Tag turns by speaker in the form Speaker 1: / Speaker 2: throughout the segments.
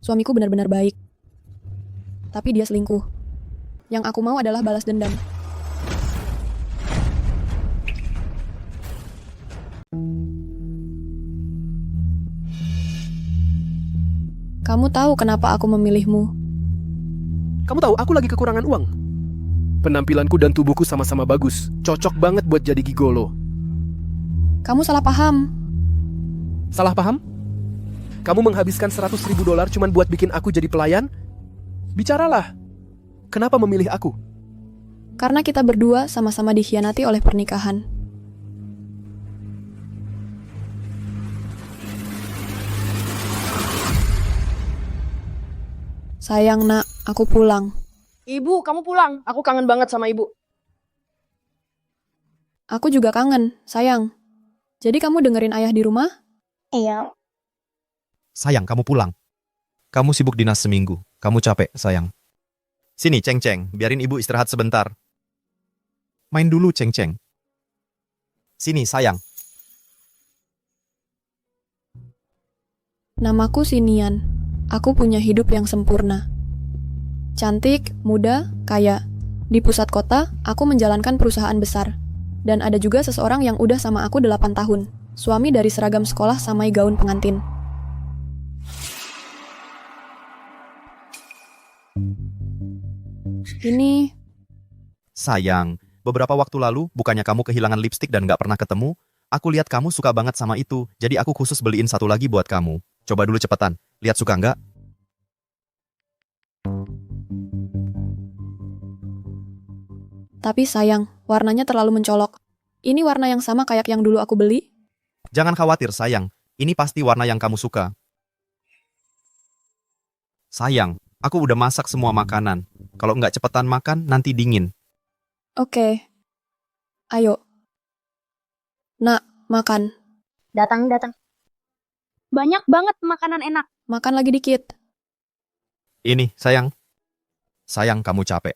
Speaker 1: Suamiku benar-benar baik. Tapi dia selingkuh. Yang aku mau adalah balas dendam. Kamu tahu kenapa aku memilihmu?
Speaker 2: Kamu tahu, aku lagi kekurangan uang. Penampilanku dan tubuhku sama-sama bagus. Cocok banget buat jadi gigolo.
Speaker 1: Kamu salah paham.
Speaker 2: Salah paham? Kamu menghabiskan $100.000 cuman buat bikin aku jadi pelayan? Bicaralah. Kenapa memilih aku?
Speaker 1: Karena kita berdua sama-sama dikhianati oleh pernikahan. Sayang nak, aku pulang.
Speaker 3: Ibu, kamu pulang. Aku kangen banget sama ibu.
Speaker 1: Aku juga kangen, sayang. Jadi kamu dengerin ayah di rumah?
Speaker 3: Iya.
Speaker 4: Sayang, kamu pulang. Kamu sibuk dinas seminggu. Kamu capek, sayang. Sini, Ceng-Ceng. Biarin ibu istirahat sebentar. Main dulu, Ceng-Ceng. Sini, sayang.
Speaker 1: Namaku Sinian. Aku punya hidup yang sempurna. Cantik, muda, kaya. Di pusat kota, aku menjalankan perusahaan besar. Dan ada juga seseorang yang udah sama aku 8 tahun. Suami dari seragam sekolah samai gaun pengantin. Ini
Speaker 4: Sayang, beberapa waktu lalu, bukannya kamu kehilangan lipstik dan gak pernah ketemu? Aku lihat kamu suka banget sama itu, jadi aku khusus beliin satu lagi buat kamu. Coba dulu cepetan. Lihat suka nggak?
Speaker 1: tapi sayang, warnanya terlalu mencolok. Ini warna yang sama kayak yang dulu aku beli?
Speaker 4: Jangan khawatir, sayang. Ini pasti warna yang kamu suka. Sayang, aku udah masak semua makanan. Kalau nggak cepetan makan, nanti dingin.
Speaker 1: Oke. Ayo. Nak, makan.
Speaker 3: Datang. Banyak banget makanan enak.
Speaker 1: Makan lagi dikit.
Speaker 4: Ini, sayang. Sayang, kamu capek.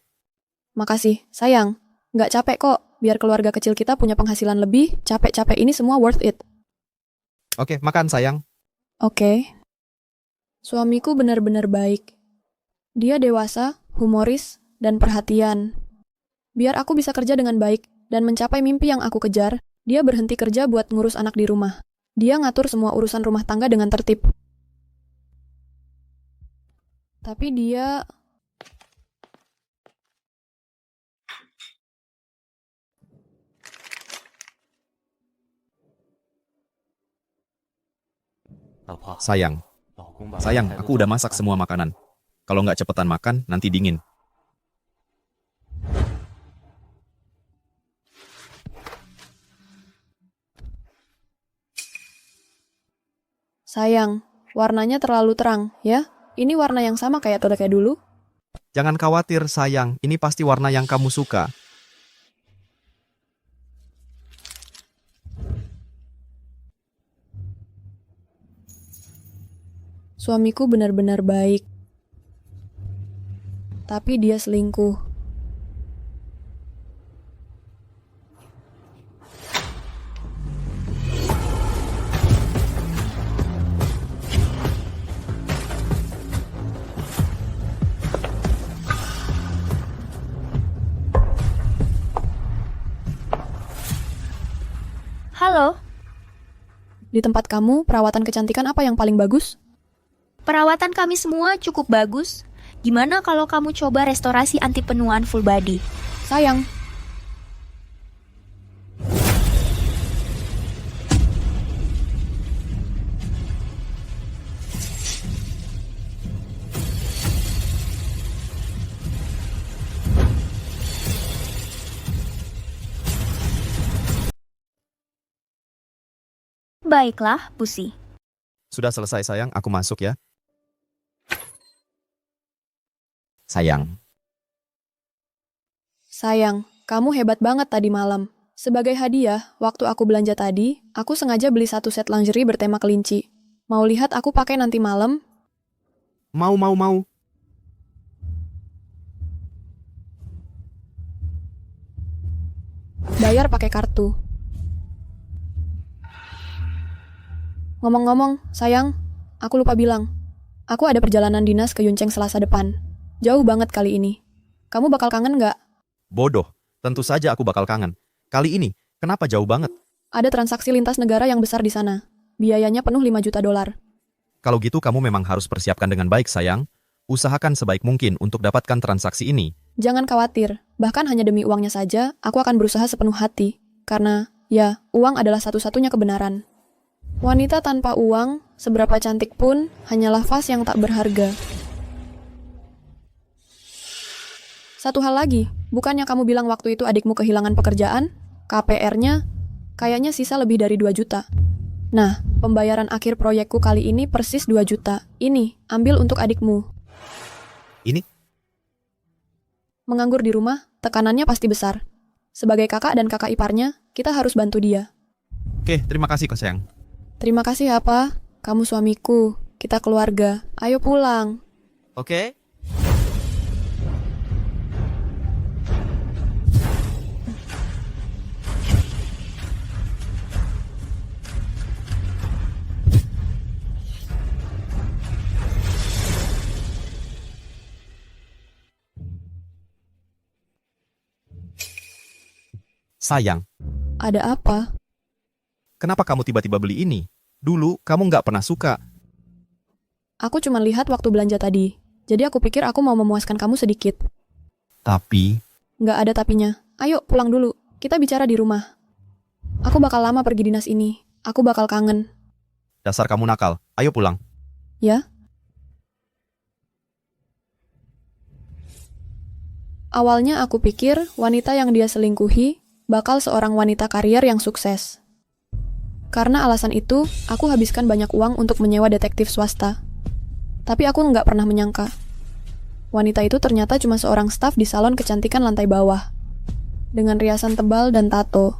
Speaker 1: Makasih, sayang. Nggak capek kok. Biar keluarga kecil kita punya penghasilan lebih, capek-capek ini semua worth it.
Speaker 4: Oke, makan, sayang.
Speaker 1: Oke. Suamiku benar-benar baik. Dia dewasa, humoris, dan perhatian. Biar aku bisa kerja dengan baik dan mencapai mimpi yang aku kejar, dia berhenti kerja buat ngurus anak di rumah. Dia ngatur semua urusan rumah tangga dengan tertib. Tapi dia...
Speaker 4: Sayang. Sayang, aku udah masak semua makanan. Kalau nggak cepetan makan, nanti dingin.
Speaker 1: Sayang, warnanya terlalu terang, ya? Ini warna yang sama kayak dulu.
Speaker 4: Jangan khawatir, sayang. Ini pasti warna yang kamu suka.
Speaker 1: Suamiku benar-benar baik. Tapi dia selingkuh.
Speaker 5: Halo,
Speaker 1: Di tempat kamu, perawatan kecantikan apa yang paling bagus?
Speaker 5: perawatan kami semua cukup bagus. Gimana kalau kamu coba restorasi anti penuaan full body?
Speaker 1: Sayang,
Speaker 5: Baiklah, Pusi.
Speaker 4: Sudah selesai, sayang. Aku masuk ya. Sayang.
Speaker 1: sayang, kamu hebat banget tadi malam. Sebagai hadiah, waktu aku belanja tadi, aku sengaja beli satu set lingerie bertema kelinci. Mau lihat aku pakai nanti malam?
Speaker 4: Mau.
Speaker 1: Bayar pakai kartu. Ngomong-ngomong, sayang, aku lupa bilang. Aku ada perjalanan dinas ke Yunceng Selasa depan. Jauh banget kali ini. Kamu bakal kangen nggak?
Speaker 4: Bodoh, tentu saja aku bakal kangen. Kali ini, kenapa jauh banget?
Speaker 1: Ada transaksi lintas negara yang besar di sana. Biayanya penuh 5 juta dolar.
Speaker 4: Kalau gitu kamu memang harus persiapkan dengan baik, sayang. Usahakan sebaik mungkin untuk dapatkan transaksi ini.
Speaker 1: Jangan khawatir, bahkan hanya demi uangnya saja, aku akan berusaha sepenuh hati. Karena, ya, uang adalah satu-satunya kebenaran. Wanita tanpa uang, seberapa cantik pun, hanyalah vas yang tak berharga. Satu hal lagi, bukannya kamu bilang waktu itu adikmu kehilangan pekerjaan? KPR-nya, kayaknya sisa lebih dari 2 juta. Nah, pembayaran akhir proyekku kali ini persis 2 juta. Ini, ambil untuk adikmu.
Speaker 4: Ini?
Speaker 1: Menganggur di rumah, tekanannya pasti besar. Sebagai kakak dan kakak iparnya, kita harus bantu dia.
Speaker 4: Oke, terima kasih kok, sayang.
Speaker 1: Terima kasih ya, Pak. Kamu suamiku, kita keluarga. Ayo pulang.
Speaker 4: Oke. Sayang,
Speaker 1: Ada apa?
Speaker 4: kenapa kamu tiba-tiba beli ini? Dulu, kamu nggak pernah suka.
Speaker 1: Aku cuma lihat waktu belanja tadi. Jadi aku pikir aku mau memuaskan kamu sedikit.
Speaker 4: Tapi,
Speaker 1: Nggak ada tapinya. Ayo pulang dulu. Kita bicara di rumah. Aku bakal lama pergi dinas ini. Aku bakal kangen.
Speaker 4: dasar kamu nakal. Ayo pulang.
Speaker 1: Ya? Awalnya aku pikir wanita yang dia selingkuhi bakal seorang wanita karier yang sukses. Karena alasan itu, aku habiskan banyak uang untuk menyewa detektif swasta. Tapi aku nggak pernah menyangka. Wanita itu ternyata cuma seorang staf di salon kecantikan lantai bawah. Dengan riasan tebal dan tato.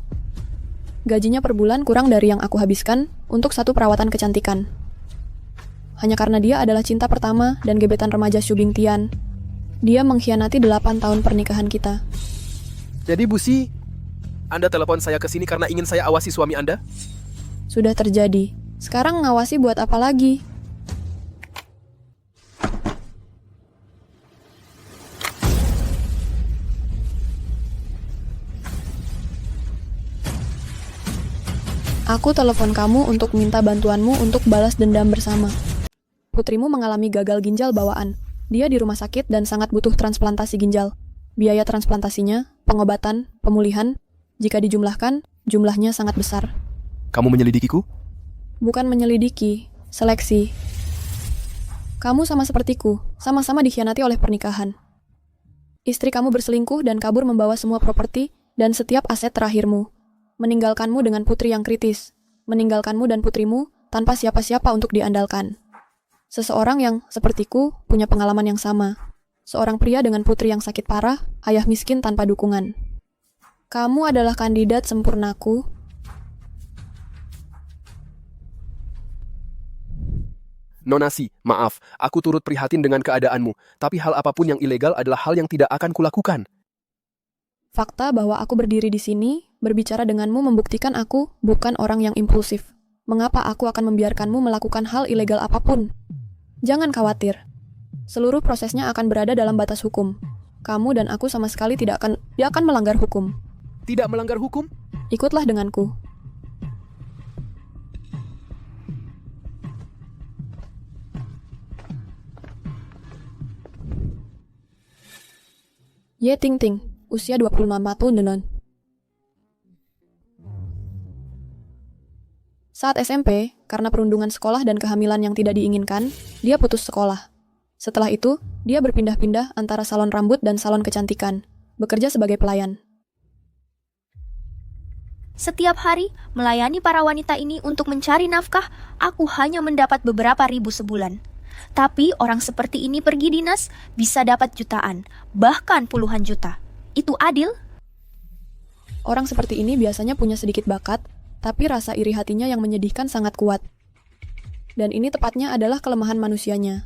Speaker 1: Gajinya per bulan kurang dari yang aku habiskan untuk satu perawatan kecantikan. Hanya karena dia adalah cinta pertama dan gebetan remaja Xu Bingtian. Dia mengkhianati 8 tahun pernikahan kita.
Speaker 2: Jadi Bu Si, Anda telepon saya ke sini karena ingin saya awasi suami Anda?
Speaker 1: Sudah terjadi. Sekarang ngawasi buat apa lagi? Aku telepon kamu untuk minta bantuanmu untuk balas dendam bersama. Putrimu mengalami gagal ginjal bawaan. Dia di rumah sakit dan sangat butuh transplantasi ginjal. Biaya transplantasinya, pengobatan, pemulihan, jika dijumlahkan, jumlahnya sangat besar.
Speaker 2: Kamu menyelidikiku?
Speaker 1: Bukan menyelidiki, seleksi. Kamu sama sepertiku, sama-sama dikhianati oleh pernikahan. Istri kamu berselingkuh dan kabur membawa semua properti dan setiap aset terakhirmu. Meninggalkanmu dengan putri yang kritis. Meninggalkanmu dan putrimu tanpa siapa-siapa untuk diandalkan. Seseorang yang, sepertiku, punya pengalaman yang sama. Seorang pria dengan putri yang sakit parah, ayah miskin tanpa dukungan. Kamu adalah kandidat sempurnaku.
Speaker 2: Nonasi, maaf, aku turut prihatin dengan keadaanmu, tapi hal apapun yang ilegal adalah hal yang tidak akan kulakukan.
Speaker 1: Fakta bahwa aku berdiri di sini, berbicara denganmu membuktikan aku bukan orang yang impulsif. Mengapa aku akan membiarkanmu melakukan hal ilegal apapun? Jangan khawatir. Seluruh prosesnya akan berada dalam batas hukum. Kamu dan aku sama sekali tidak akan melanggar hukum.
Speaker 2: Tidak melanggar hukum?
Speaker 1: Ikutlah denganku. Ye Ting Ting, usia 25 tahun. Saat SMP, karena perundungan sekolah dan kehamilan yang tidak diinginkan, dia putus sekolah. Setelah itu, dia berpindah-pindah antara salon rambut dan salon kecantikan, bekerja sebagai pelayan.
Speaker 5: Setiap hari, melayani para wanita ini untuk mencari nafkah, aku hanya mendapat beberapa ribu sebulan. Tapi orang seperti ini pergi dinas, bisa dapat jutaan, bahkan puluhan juta. Itu adil?
Speaker 1: Orang seperti ini biasanya punya sedikit bakat, tapi rasa iri hatinya yang menyedihkan sangat kuat. Dan ini tepatnya adalah kelemahan manusianya.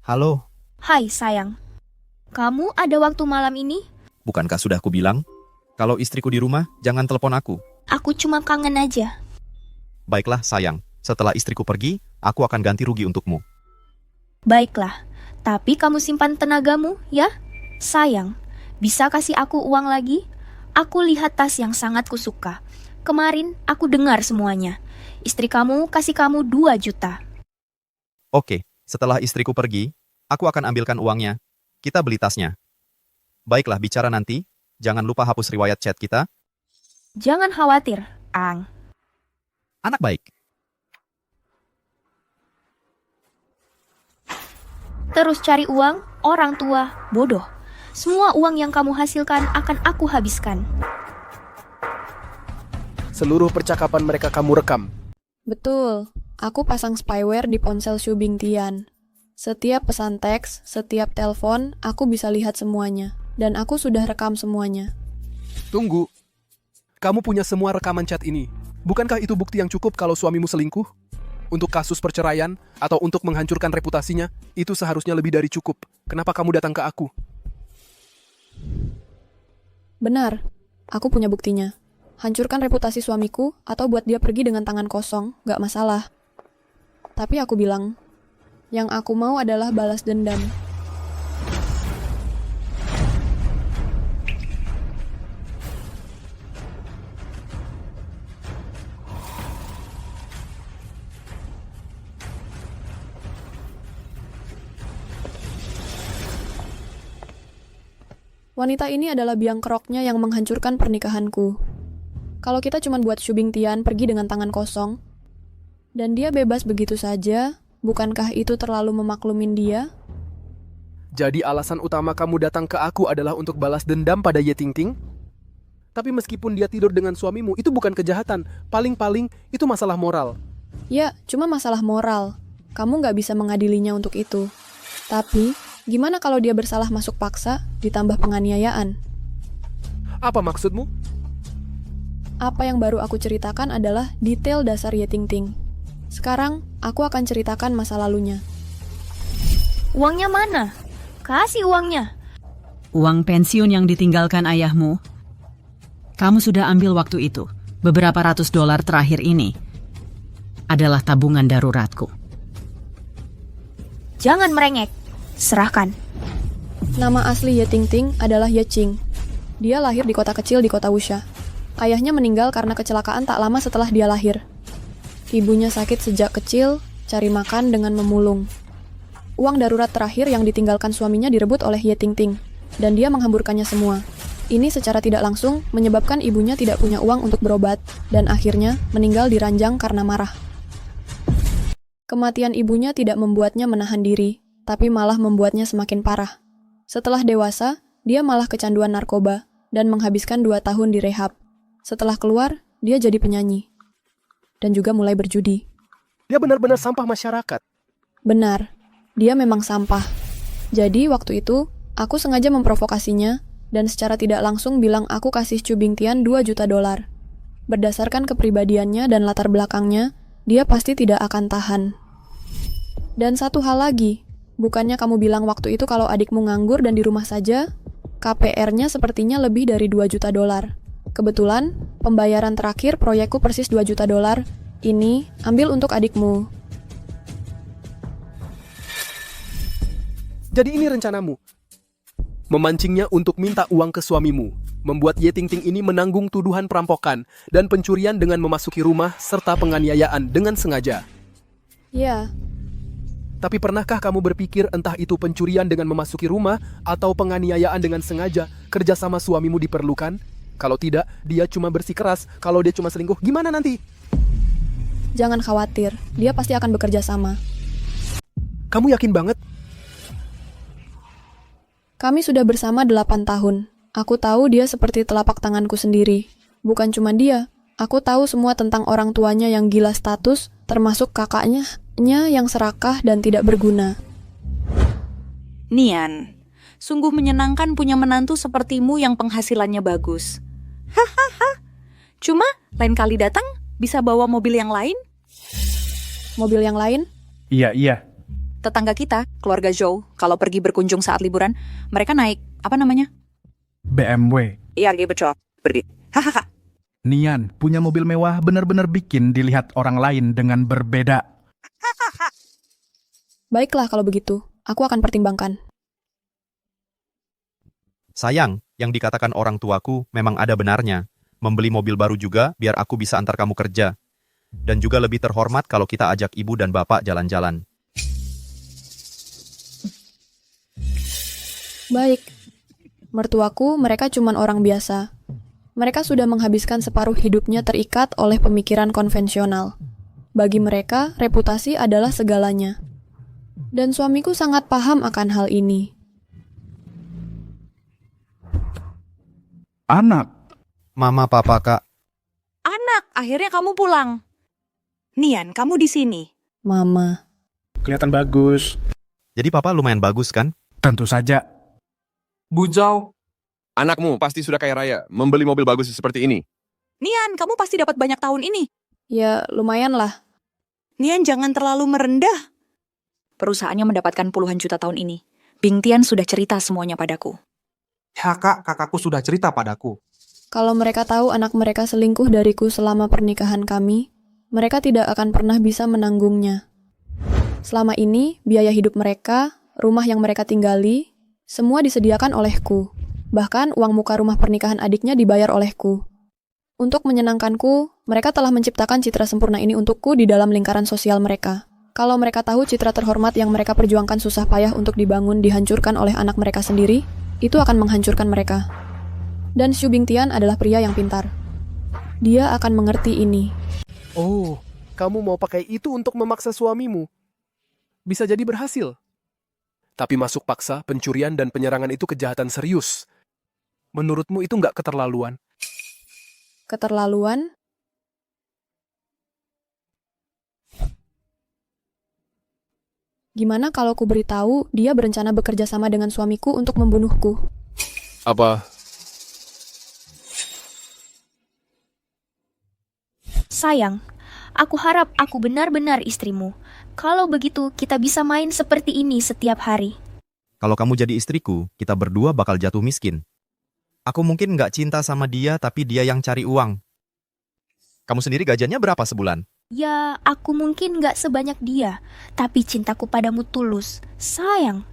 Speaker 4: Halo,
Speaker 5: Hai sayang, kamu ada waktu malam ini?
Speaker 4: Bukankah sudah kubilang? Kalau istriku di rumah, jangan telepon aku.
Speaker 5: Aku cuma kangen aja.
Speaker 4: Baiklah, sayang. Setelah istriku pergi, aku akan ganti rugi untukmu.
Speaker 5: Baiklah, tapi kamu simpan tenagamu, ya? Sayang, bisa kasih aku uang lagi? Aku lihat tas yang sangat kusuka. Kemarin aku dengar semuanya. Istri kamu kasih kamu 2 juta.
Speaker 4: Oke, setelah istriku pergi, aku akan ambilkan uangnya. Kita beli tasnya. Baiklah, bicara nanti. Jangan lupa hapus riwayat chat kita.
Speaker 5: Jangan khawatir, Ang.
Speaker 4: Anak baik.
Speaker 5: Terus cari uang, orang tua, bodoh. Semua uang yang kamu hasilkan akan aku habiskan.
Speaker 2: Seluruh percakapan mereka kamu rekam.
Speaker 1: Betul, aku pasang spyware di ponsel Xu Bingtian. Setiap pesan teks, setiap telepon, aku bisa lihat semuanya. Dan aku sudah rekam semuanya.
Speaker 2: Tunggu. Kamu punya semua rekaman chat ini. Bukankah itu bukti yang cukup kalau suamimu selingkuh? Untuk kasus perceraian atau untuk menghancurkan reputasinya, itu seharusnya lebih dari cukup. Kenapa kamu datang ke aku?
Speaker 1: Benar, aku punya buktinya. Hancurkan reputasi suamiku atau buat dia pergi dengan tangan kosong, gak masalah. Tapi aku bilang, yang aku mau adalah balas dendam. Wanita ini adalah biang keroknya yang menghancurkan pernikahanku. Kalau kita cuma buat Xu Bingtian pergi dengan tangan kosong, dan dia bebas begitu saja, bukankah itu terlalu memaklumin dia?
Speaker 2: Jadi alasan utama kamu datang ke aku adalah untuk balas dendam pada Ye Tingting? Tapi meskipun dia tidur dengan suamimu, itu bukan kejahatan. Paling-paling itu masalah moral.
Speaker 1: Ya, cuma masalah moral. Kamu nggak bisa mengadilinya untuk itu. Tapi, gimana kalau dia bersalah masuk paksa, ditambah penganiayaan?
Speaker 2: Apa maksudmu?
Speaker 1: Apa yang baru aku ceritakan adalah detail dasar Ye Tingting. Sekarang, aku akan ceritakan masa lalunya.
Speaker 5: Uangnya mana? Kasih uangnya.
Speaker 6: Uang pensiun yang ditinggalkan ayahmu, kamu sudah ambil waktu itu. Beberapa ratus dolar terakhir ini adalah tabungan daruratku.
Speaker 5: Jangan merengek. Serahkan.
Speaker 1: Nama asli Ye Tingting adalah Ye Qing. Dia lahir di kota kecil di kota Wuxia. Ayahnya meninggal karena kecelakaan tak lama setelah dia lahir. Ibunya sakit sejak kecil, cari makan dengan memulung. Uang darurat terakhir yang ditinggalkan suaminya direbut oleh Ye Tingting, dan dia menghamburkannya semua. Ini secara tidak langsung menyebabkan ibunya tidak punya uang untuk berobat, dan akhirnya meninggal di ranjang karena marah. Kematian ibunya tidak membuatnya menahan diri, tapi malah membuatnya semakin parah. Setelah dewasa, dia malah kecanduan narkoba, dan menghabiskan 2 tahun di rehab. Setelah keluar, dia jadi penyanyi. Dan juga mulai berjudi.
Speaker 2: Dia benar-benar sampah masyarakat.
Speaker 1: Benar, dia memang sampah. Jadi waktu itu, aku sengaja memprovokasinya, dan secara tidak langsung bilang aku kasih Xu Bingtian 2 juta dolar. Berdasarkan kepribadiannya dan latar belakangnya, dia pasti tidak akan tahan. Dan satu hal lagi, bukannya kamu bilang waktu itu kalau adikmu nganggur dan di rumah saja, KPR-nya sepertinya lebih dari 2 juta dolar. Kebetulan, pembayaran terakhir proyekku persis 2 juta dolar. Ini, ambil untuk adikmu.
Speaker 2: Jadi ini rencanamu? Memancingnya untuk minta uang ke suamimu, membuat Ye Tingting ini menanggung tuduhan perampokan dan pencurian dengan memasuki rumah serta penganiayaan dengan sengaja.
Speaker 1: Ya,
Speaker 2: Tapi pernahkah kamu berpikir entah itu pencurian dengan memasuki rumah atau penganiayaan dengan sengaja, kerjasama suamimu diperlukan? Kalau tidak, dia cuma bersikeras. Kalau dia cuma selingkuh, gimana nanti?
Speaker 1: jangan khawatir, dia pasti akan bekerja sama.
Speaker 2: Kamu yakin banget?
Speaker 1: Kami sudah bersama 8 tahun. Aku tahu dia seperti telapak tanganku sendiri. Bukan cuma dia, aku tahu semua tentang orang tuanya yang gila status, termasuk kakaknya yang serakah dan tidak berguna.
Speaker 7: Nian, sungguh menyenangkan punya menantu sepertimu yang penghasilannya bagus. Hahaha. Cuma lain kali datang bisa bawa mobil yang lain.
Speaker 1: Mobil yang lain?
Speaker 8: Iya.
Speaker 7: Tetangga kita, keluarga Zhou, kalau pergi berkunjung saat liburan, mereka naik, apa namanya?
Speaker 8: BMW.
Speaker 9: Iya, betul. Beri. Hahaha.
Speaker 8: Nian, punya mobil mewah benar-benar bikin dilihat orang lain dengan berbeda.
Speaker 1: Baiklah kalau begitu, aku akan pertimbangkan.
Speaker 4: Sayang, yang dikatakan orang tuaku memang ada benarnya. Membeli mobil baru juga biar aku bisa antar kamu kerja. Dan juga lebih terhormat kalau kita ajak ibu dan bapak jalan-jalan.
Speaker 1: Baik. Mertuaku, mereka cuman orang biasa. Mereka sudah menghabiskan separuh hidupnya terikat oleh pemikiran konvensional. Bagi mereka, reputasi adalah segalanya. Dan suamiku sangat paham akan hal ini.
Speaker 8: Anak,
Speaker 4: Mama, Papa, Kak.
Speaker 7: Anak, akhirnya kamu pulang. Nian, kamu di sini.
Speaker 1: Mama.
Speaker 8: kelihatan bagus.
Speaker 4: Jadi Papa lumayan bagus kan?
Speaker 8: Tentu saja.
Speaker 10: Bu Zhao, anakmu pasti sudah kaya raya, membeli mobil bagus seperti ini.
Speaker 7: Nian, kamu pasti dapat banyak tahun ini.
Speaker 1: Ya, lumayan lah.
Speaker 7: Nian, jangan terlalu merendah. Perusahaannya mendapatkan puluhan juta tahun ini. Bing Tian sudah cerita semuanya padaku.
Speaker 11: Ya kak, kakakku sudah cerita padaku.
Speaker 1: Kalau mereka tahu anak mereka selingkuh dariku selama pernikahan kami, mereka tidak akan pernah bisa menanggungnya. Selama ini, biaya hidup mereka, rumah yang mereka tinggali, semua disediakan olehku. Bahkan uang muka rumah pernikahan adiknya dibayar olehku. Untuk menyenangkanku, mereka telah menciptakan citra sempurna ini untukku di dalam lingkaran sosial mereka. Kalau mereka tahu citra terhormat yang mereka perjuangkan susah payah untuk dibangun dihancurkan oleh anak mereka sendiri, itu akan menghancurkan mereka. Dan Xu Bingtian adalah pria yang pintar. Dia akan mengerti ini.
Speaker 2: Oh, kamu mau pakai itu untuk memaksa suamimu? Bisa jadi berhasil. Tapi masuk paksa, pencurian, dan penyerangan itu kejahatan serius. Menurutmu itu nggak keterlaluan?
Speaker 1: Keterlaluan? Gimana kalau ku beritahu dia berencana bekerja sama dengan suamiku untuk membunuhku?
Speaker 2: Apa?
Speaker 5: Sayang, aku harap aku benar-benar istrimu. Kalau begitu, kita bisa main seperti ini setiap hari.
Speaker 4: Kalau kamu jadi istriku, kita berdua bakal jatuh miskin. Aku mungkin nggak cinta sama dia, tapi dia yang cari uang. Kamu sendiri gajiannya berapa sebulan?
Speaker 5: Ya, aku mungkin nggak sebanyak dia, tapi cintaku padamu tulus. Sayang,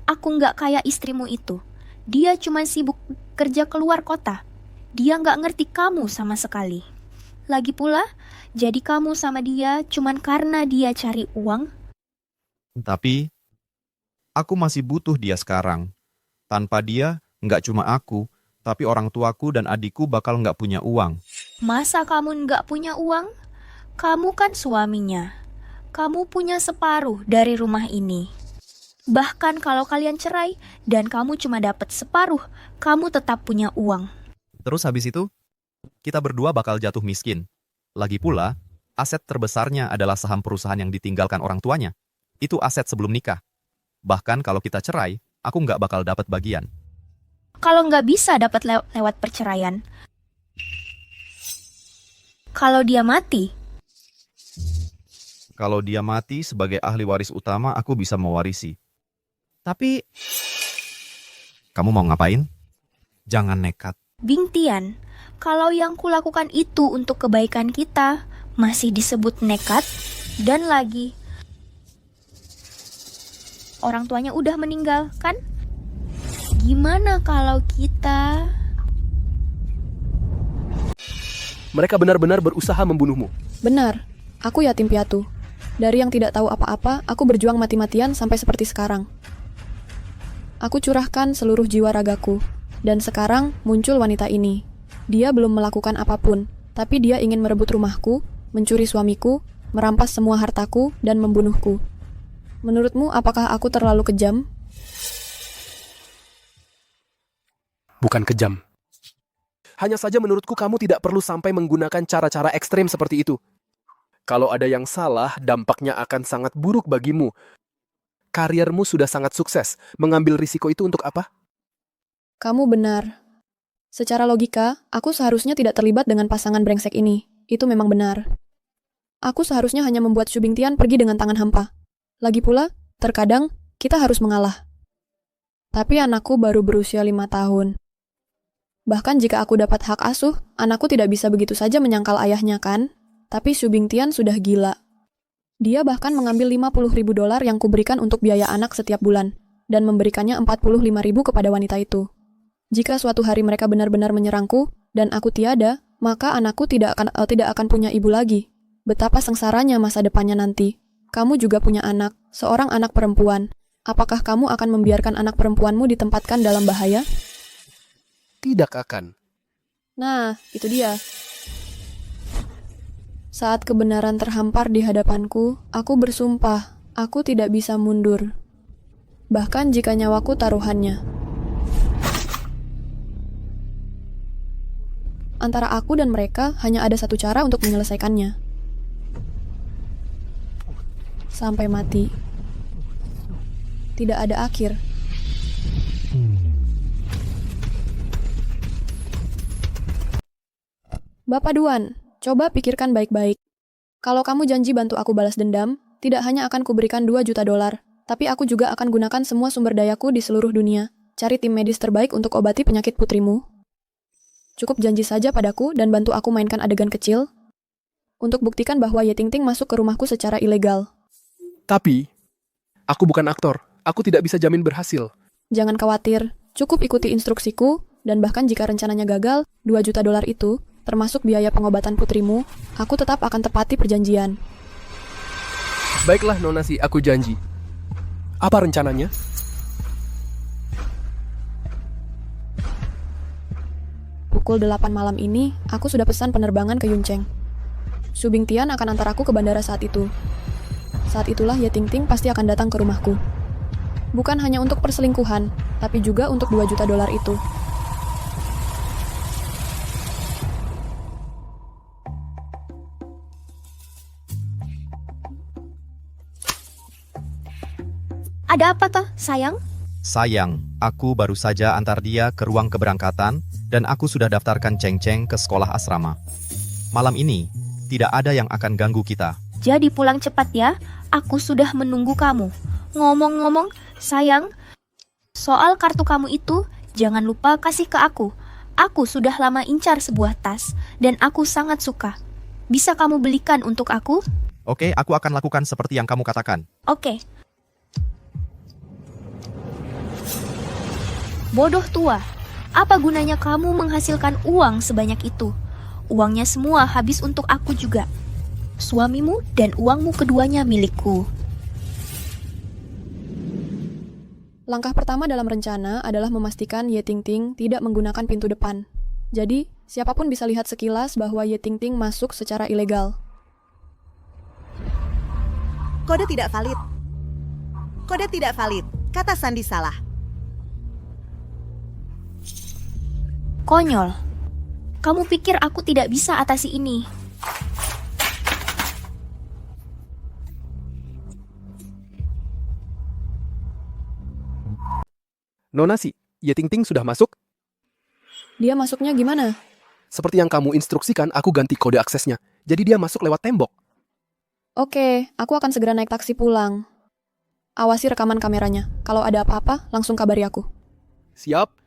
Speaker 5: aku nggak kayak istrimu itu. Dia cuma sibuk kerja keluar kota. Dia nggak ngerti kamu sama sekali. Lagi pula, jadi kamu sama dia cuman karena dia cari uang?
Speaker 4: Tapi, aku masih butuh dia sekarang. Tanpa dia, nggak cuma aku, tapi orang tuaku dan adikku bakal nggak punya uang.
Speaker 5: Masa kamu nggak punya uang? Kamu kan suaminya. Kamu punya separuh dari rumah ini. Bahkan kalau kalian cerai dan kamu cuma dapat separuh, kamu tetap punya uang.
Speaker 4: Terus habis itu, kita berdua bakal jatuh miskin. Lagi pula, aset terbesarnya adalah saham perusahaan yang ditinggalkan orang tuanya. Itu aset sebelum nikah. Bahkan kalau kita cerai, aku nggak bakal dapat bagian.
Speaker 5: Kalau nggak bisa dapat lewat perceraian, kalau dia mati,
Speaker 4: Kalau dia mati sebagai ahli waris utama, aku bisa mewarisi. Tapi, kamu mau ngapain? Jangan nekat.
Speaker 5: Bing Tian, kalau yang kulakukan itu untuk kebaikan kita, masih disebut nekat? Dan lagi, orang tuanya udah meninggal, kan? Gimana kalau kita...
Speaker 2: Mereka benar-benar berusaha membunuhmu.
Speaker 1: Benar, aku yatim piatu. Dari yang tidak tahu apa-apa, aku berjuang mati-matian sampai seperti sekarang. Aku curahkan seluruh jiwa ragaku. Dan sekarang muncul wanita ini. Dia belum melakukan apapun, tapi dia ingin merebut rumahku, mencuri suamiku, merampas semua hartaku, dan membunuhku. Menurutmu, apakah aku terlalu kejam?
Speaker 2: Bukan kejam. Hanya saja menurutku kamu tidak perlu sampai menggunakan cara-cara ekstrem seperti itu. Kalau ada yang salah, dampaknya akan sangat buruk bagimu. Kariermu sudah sangat sukses. Mengambil risiko itu untuk apa?
Speaker 1: Kamu benar. Secara logika, aku seharusnya tidak terlibat dengan pasangan brengsek ini. Itu memang benar. Aku seharusnya hanya membuat Xu Bingtian pergi dengan tangan hampa. Lagi pula, terkadang kita harus mengalah. Tapi anakku baru berusia 5 tahun. Bahkan jika aku dapat hak asuh, anakku tidak bisa begitu saja menyangkal ayahnya kan? Tapi Xu Bingtian sudah gila. Dia bahkan mengambil 50.000 dolar yang kuberikan untuk biaya anak setiap bulan, dan memberikannya 45.000 kepada wanita itu. Jika suatu hari mereka benar-benar menyerangku, dan aku tiada, maka anakku tidak akan punya ibu lagi. Betapa sengsaranya masa depannya nanti. Kamu juga punya anak, seorang anak perempuan. Apakah kamu akan membiarkan anak perempuanmu ditempatkan dalam bahaya?
Speaker 2: Tidak akan.
Speaker 1: Nah, itu dia. Saat kebenaran terhampar di hadapanku, aku bersumpah, aku tidak bisa mundur. Bahkan jika nyawaku taruhannya. Antara aku dan mereka hanya ada satu cara untuk menyelesaikannya. Sampai mati. Tidak ada akhir. Bapak Duan, coba pikirkan baik-baik. Kalau kamu janji bantu aku balas dendam, tidak hanya akan kuberikan 2 juta dolar, tapi aku juga akan gunakan semua sumber dayaku di seluruh dunia, cari tim medis terbaik untuk obati penyakit putrimu. Cukup janji saja padaku dan bantu aku mainkan adegan kecil, untuk buktikan bahwa Ye Ting Ting masuk ke rumahku secara ilegal.
Speaker 2: Tapi, aku bukan aktor, aku tidak bisa jamin berhasil.
Speaker 1: Jangan khawatir, cukup ikuti instruksiku, dan bahkan jika rencananya gagal, 2 juta dolar itu, termasuk biaya pengobatan putrimu, aku tetap akan tepati perjanjian.
Speaker 2: Baiklah, Nonasi, aku janji. Apa rencananya?
Speaker 1: Pukul 8 malam ini, aku sudah pesan penerbangan ke Yuncheng. Xu Bingtian akan antar aku ke bandara saat itu. Saat itulah Ye Ting Ting pasti akan datang ke rumahku. Bukan hanya untuk perselingkuhan, tapi juga untuk 2 juta dolar itu.
Speaker 5: Ada apa toh, sayang?
Speaker 4: Sayang, aku baru saja antar dia ke ruang keberangkatan dan aku sudah daftarkan Cheng Cheng ke sekolah asrama. Malam ini, tidak ada yang akan ganggu kita.
Speaker 5: Jadi pulang cepat ya, aku sudah menunggu kamu. Ngomong-ngomong, sayang, soal kartu kamu itu, jangan lupa kasih ke aku. Aku sudah lama incar sebuah tas, dan aku sangat suka. Bisa kamu belikan untuk aku?
Speaker 4: Oke, aku akan lakukan seperti yang kamu katakan.
Speaker 5: Oke. Bodoh tua, apa gunanya kamu menghasilkan uang sebanyak itu? Uangnya semua habis untuk aku juga. Suamimu dan uangmu keduanya milikku.
Speaker 1: Langkah pertama dalam rencana adalah memastikan Ye Ting Ting tidak menggunakan pintu depan. Jadi, siapapun bisa lihat sekilas bahwa Ye Ting Ting masuk secara ilegal.
Speaker 12: Kode tidak valid. Kode tidak valid. Kata sandi salah.
Speaker 5: Konyol. Kamu pikir aku tidak bisa atasi ini?
Speaker 2: Nonasi, Ye Ting Ting sudah masuk?
Speaker 1: Dia masuknya gimana?
Speaker 2: Seperti yang kamu instruksikan, aku ganti kode aksesnya. Jadi dia masuk lewat tembok.
Speaker 1: Oke, aku akan segera naik taksi pulang. Awasi rekaman kameranya. Kalau ada apa-apa, langsung kabari aku.
Speaker 2: Siap.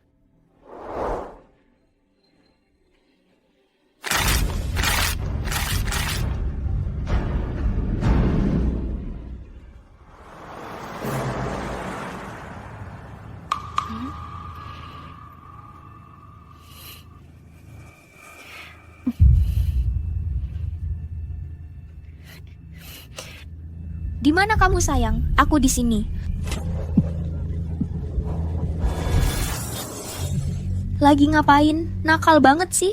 Speaker 5: Di mana kamu sayang? Aku di sini. Lagi ngapain? Nakal banget sih.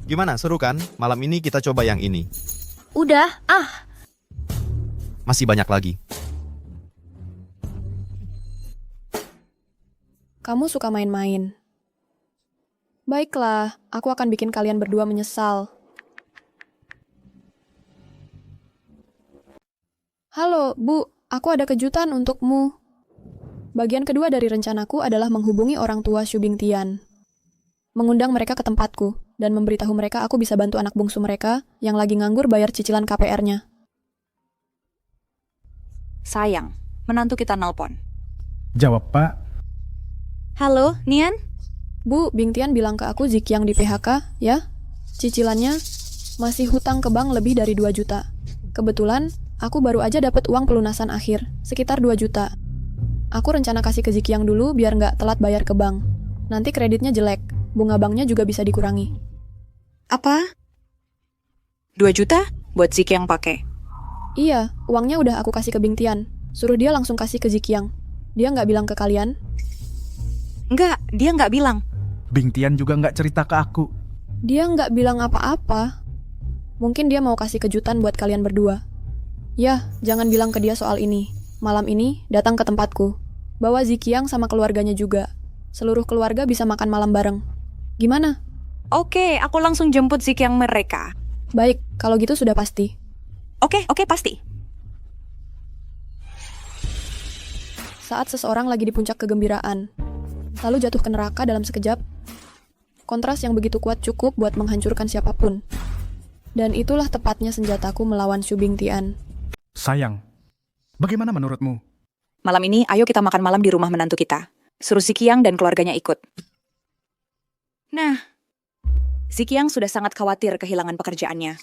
Speaker 4: Gimana, seru kan? Malam ini kita coba yang ini.
Speaker 5: Udah,
Speaker 4: Masih banyak lagi.
Speaker 1: Kamu suka main-main. Baiklah, aku akan bikin kalian berdua menyesal. Halo, Bu. Aku ada kejutan untukmu. Bagian kedua dari rencanaku adalah menghubungi orang tua Xu Bingtian. Mengundang mereka ke tempatku, dan memberitahu mereka aku bisa bantu anak bungsu mereka yang lagi nganggur bayar cicilan KPR-nya.
Speaker 7: Sayang, menantu kita nelpon.
Speaker 8: Jawab, Pak.
Speaker 7: Halo, Nian?
Speaker 1: Bu, Bing Tian bilang ke aku Zikyang di PHK, ya. Cicilannya masih hutang ke bank lebih dari 2 juta. Kebetulan, aku baru aja dapat uang pelunasan akhir, sekitar 2 juta. Aku rencana kasih ke Zikyang dulu biar nggak telat bayar ke bank. Nanti kreditnya jelek, bunga banknya juga bisa dikurangi.
Speaker 7: Apa? 2 juta buat Zik yang pakai?
Speaker 1: Iya, uangnya udah aku kasih ke Bing Tian. Suruh dia langsung kasih ke Zikyang. Dia nggak bilang ke kalian?
Speaker 7: Enggak, dia nggak bilang.
Speaker 8: Bing Tian juga nggak cerita ke aku.
Speaker 1: Dia nggak bilang apa-apa. Mungkin dia mau kasih kejutan buat kalian berdua. Ya, jangan bilang ke dia soal ini. Malam ini, datang ke tempatku. Bawa Zikyang sama keluarganya juga. Seluruh keluarga bisa makan malam bareng. Gimana?
Speaker 7: Oke, aku langsung jemput Zik yang mereka.
Speaker 1: Baik, kalau gitu sudah pasti.
Speaker 7: Oke, pasti.
Speaker 1: Saat seseorang lagi di puncak kegembiraan, lalu jatuh ke neraka dalam sekejap, kontras yang begitu kuat cukup buat menghancurkan siapapun. Dan itulah tepatnya senjataku melawan Xu Bing Tian.
Speaker 8: Sayang, bagaimana menurutmu?
Speaker 7: Malam ini, ayo kita makan malam di rumah menantu kita. Suruh Zikyang dan keluarganya ikut. Nah, Zikyang sudah sangat khawatir kehilangan pekerjaannya.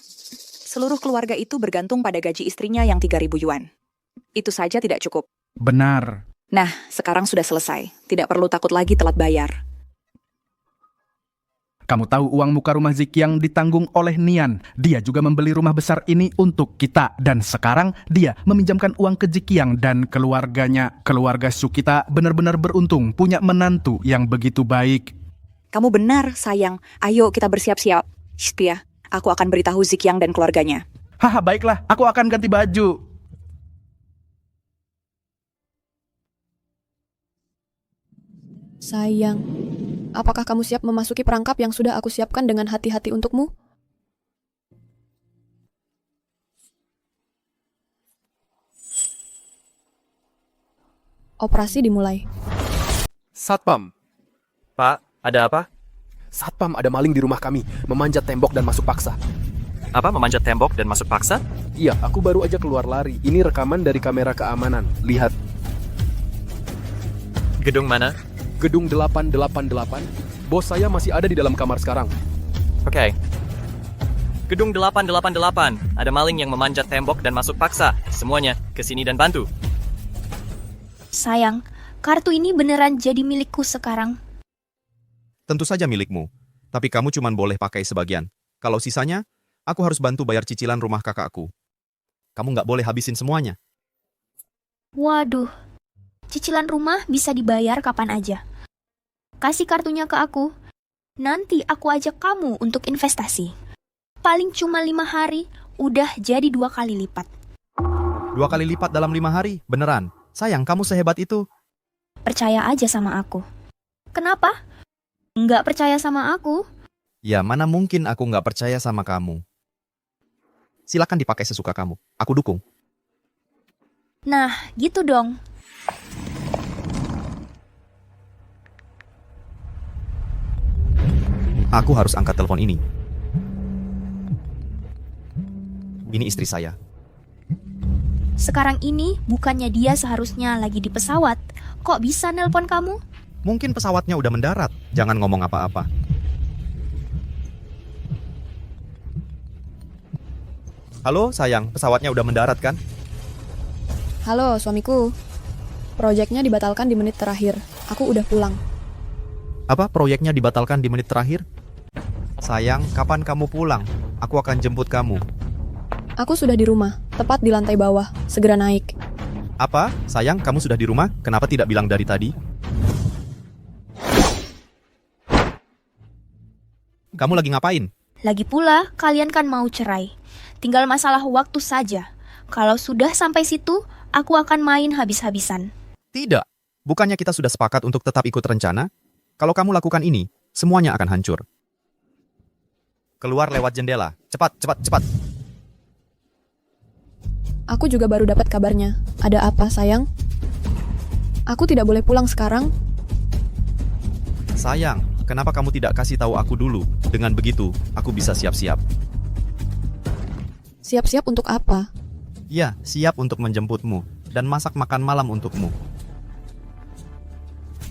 Speaker 7: Seluruh keluarga itu bergantung pada gaji istrinya yang 3.000 yuan. Itu saja tidak cukup.
Speaker 8: Benar.
Speaker 7: Nah, sekarang sudah selesai. Tidak perlu takut lagi telat bayar.
Speaker 8: Kamu tahu uang muka rumah Zikyang ditanggung oleh Nian. Dia juga membeli rumah besar ini untuk kita. Dan sekarang dia meminjamkan uang ke Zikyang dan keluarganya. Keluarga Su kita benar-benar beruntung punya menantu yang begitu baik.
Speaker 7: Kamu benar, sayang. Ayo kita bersiap-siap. Shpia, aku akan beritahu Zikyang dan keluarganya.
Speaker 8: Haha, baiklah. Aku akan ganti baju.
Speaker 1: Sayang, apakah kamu siap memasuki perangkap yang sudah aku siapkan dengan hati-hati untukmu? Operasi dimulai.
Speaker 2: Satpam.
Speaker 13: Pak, ada apa?
Speaker 2: Satpam, ada maling di rumah kami, memanjat tembok dan masuk paksa.
Speaker 13: Apa, memanjat tembok dan masuk paksa?
Speaker 2: Iya, aku baru aja keluar lari. Ini rekaman dari kamera keamanan. Lihat.
Speaker 13: Gedung mana?
Speaker 2: Gedung 888. Bos saya masih ada di dalam kamar sekarang.
Speaker 13: Oke. Gedung 888. Ada maling yang memanjat tembok dan masuk paksa. Semuanya, ke sini dan bantu.
Speaker 5: Sayang, kartu ini beneran jadi milikku sekarang.
Speaker 4: Tentu saja milikmu. Tapi kamu cuma boleh pakai sebagian. Kalau sisanya, aku harus bantu bayar cicilan rumah kakakku. Kamu nggak boleh habisin semuanya.
Speaker 5: Waduh, cicilan rumah bisa dibayar kapan aja. Kasih kartunya ke aku. Nanti aku ajak kamu untuk investasi. Paling cuma 5 hari, udah jadi 2 kali lipat.
Speaker 4: 2 kali lipat dalam 5 hari? Beneran? Sayang, kamu sehebat itu.
Speaker 5: Percaya aja sama aku. Kenapa? Nggak percaya sama aku?
Speaker 4: Ya, mana mungkin aku nggak percaya sama kamu. Silakan dipakai sesuka kamu. Aku dukung.
Speaker 5: Nah, gitu dong.
Speaker 4: Aku harus angkat telepon ini. Ini istri saya.
Speaker 5: Sekarang ini bukannya dia seharusnya lagi di pesawat. Kok bisa nelpon kamu?
Speaker 4: Mungkin pesawatnya udah mendarat. Jangan ngomong apa-apa. Halo, sayang. Pesawatnya udah mendarat kan?
Speaker 1: Halo, suamiku. Proyeknya dibatalkan di menit terakhir. Aku udah pulang.
Speaker 4: Apa? Proyeknya dibatalkan di menit terakhir? Sayang, kapan kamu pulang? Aku akan jemput kamu.
Speaker 1: Aku sudah di rumah, tepat di lantai bawah. Segera naik.
Speaker 4: Apa? Sayang, kamu sudah di rumah? Kenapa tidak bilang dari tadi? Kamu lagi ngapain?
Speaker 5: Lagi pula, kalian kan mau cerai. Tinggal masalah waktu saja. Kalau sudah sampai situ, aku akan main habis-habisan.
Speaker 4: Tidak. Bukannya kita sudah sepakat untuk tetap ikut rencana? Kalau kamu lakukan ini, semuanya akan hancur. Keluar lewat jendela. Cepat, cepat, cepat.
Speaker 1: Aku juga baru dapat kabarnya. Ada apa, sayang? Aku tidak boleh pulang sekarang.
Speaker 4: Sayang, kenapa kamu tidak kasih tahu aku dulu? Dengan begitu, aku bisa siap-siap.
Speaker 1: Siap-siap untuk apa?
Speaker 4: Ya, siap untuk menjemputmu dan masak makan malam untukmu.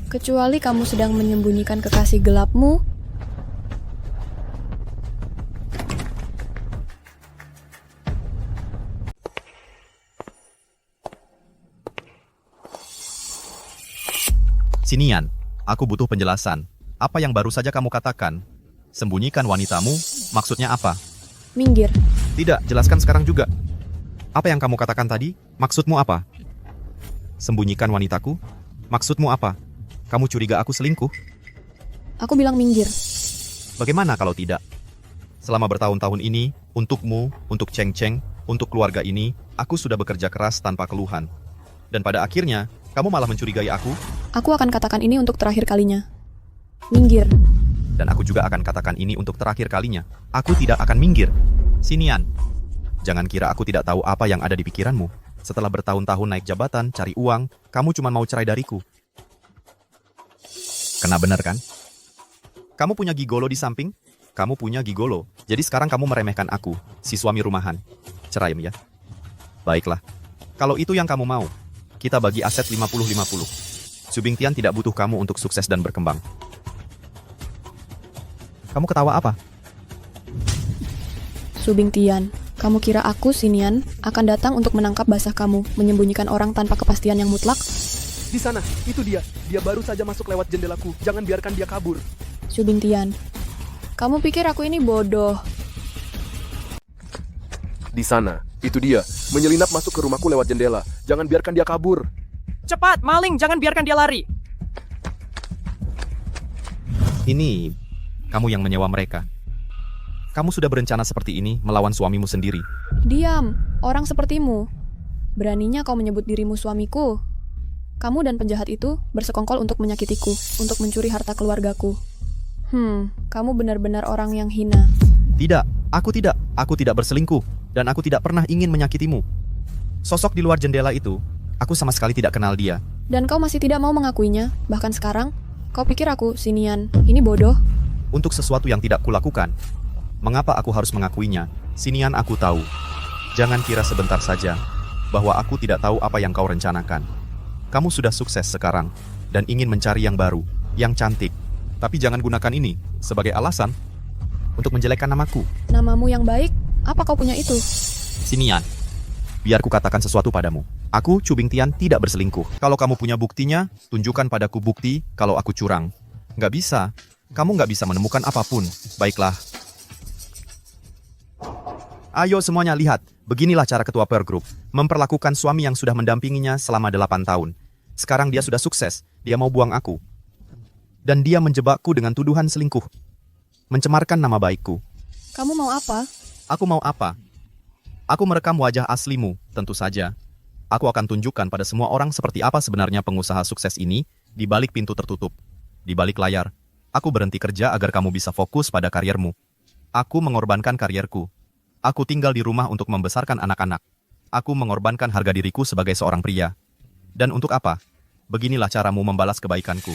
Speaker 1: Kecuali kamu sedang menyembunyikan kekasih gelapmu.
Speaker 4: Sinian, aku butuh penjelasan. Apa yang baru saja kamu katakan? Sembunyikan wanitamu, maksudnya apa?
Speaker 1: Minggir.
Speaker 4: Tidak, jelaskan sekarang juga. Apa yang kamu katakan tadi? Maksudmu apa? Sembunyikan wanitaku? Maksudmu apa? Kamu curiga aku selingkuh?
Speaker 1: Aku bilang minggir.
Speaker 4: Bagaimana kalau tidak? Selama bertahun-tahun ini, untukmu, untuk Cheng Cheng, untuk keluarga ini, aku sudah bekerja keras tanpa keluhan. Dan pada akhirnya, kamu malah mencurigai aku?
Speaker 1: Aku akan katakan ini untuk terakhir kalinya. Minggir.
Speaker 4: Dan aku juga akan katakan ini untuk terakhir kalinya. Aku tidak akan minggir. Sinian. Jangan kira aku tidak tahu apa yang ada di pikiranmu. Setelah bertahun-tahun naik jabatan, cari uang, kamu cuma mau cerai dariku. Kena benar kan? Kamu punya gigolo di samping? Kamu punya gigolo. Jadi sekarang kamu meremehkan aku, si suami rumahan. Cerai ya? Baiklah. Kalau itu yang kamu mau, kita bagi aset 50-50. Subing Tian tidak butuh kamu untuk sukses dan berkembang. Kamu ketawa apa?
Speaker 1: Subing Tian, kamu kira aku, Sinian, akan datang untuk menangkap basah kamu, menyembunyikan orang tanpa kepastian yang mutlak?
Speaker 2: Di sana, itu dia. Dia baru saja masuk lewat jendelaku. Jangan biarkan dia kabur.
Speaker 1: Subing Tian, kamu pikir aku ini bodoh?
Speaker 2: Di sana, itu dia. Menyelinap masuk ke rumahku lewat jendela. Jangan biarkan dia kabur.
Speaker 13: Cepat, maling, jangan biarkan dia lari.
Speaker 4: Ini, kamu yang menyewa mereka. Kamu sudah berencana seperti ini melawan suamimu sendiri.
Speaker 1: Diam, orang sepertimu. Beraninya kau menyebut dirimu suamiku. Kamu dan penjahat itu bersekongkol untuk menyakitiku, untuk mencuri harta keluargaku. Kamu benar-benar orang yang hina.
Speaker 4: Tidak, aku tidak berselingkuh, dan aku tidak pernah ingin menyakitimu. Sosok di luar jendela itu, aku sama sekali tidak kenal dia.
Speaker 1: Dan kau masih tidak mau mengakuinya, bahkan sekarang, kau pikir aku, Sinian, ini bodoh?
Speaker 4: Untuk sesuatu yang tidak kulakukan, mengapa aku harus mengakuinya? Sinian, aku tahu. Jangan kira sebentar saja, bahwa aku tidak tahu apa yang kau rencanakan. Kamu sudah sukses sekarang, dan ingin mencari yang baru, yang cantik. Tapi jangan gunakan ini sebagai alasan untuk menjelekkan namaku.
Speaker 1: Namamu yang baik, apa kau punya itu?
Speaker 4: Sinian, biar ku katakan sesuatu padamu. Aku, Subing Tian, tidak berselingkuh. Kalau kamu punya buktinya, tunjukkan padaku bukti kalau aku curang. Nggak bisa. Kamu nggak bisa menemukan apapun. Baiklah. Ayo semuanya lihat. Beginilah cara ketua peer group memperlakukan suami yang sudah mendampinginya selama 8 tahun. Sekarang dia sudah sukses. Dia mau buang aku. Dan dia menjebakku dengan tuduhan selingkuh. Mencemarkan nama baikku.
Speaker 1: Kamu mau apa?
Speaker 4: Aku mau apa? Aku merekam wajah aslimu, tentu saja. Aku akan tunjukkan pada semua orang seperti apa sebenarnya pengusaha sukses ini di balik pintu tertutup. Di balik layar, aku berhenti kerja agar kamu bisa fokus pada kariermu. Aku mengorbankan karierku. Aku tinggal di rumah untuk membesarkan anak-anak. Aku mengorbankan harga diriku sebagai seorang pria. Dan untuk apa? Beginilah caramu membalas kebaikanku.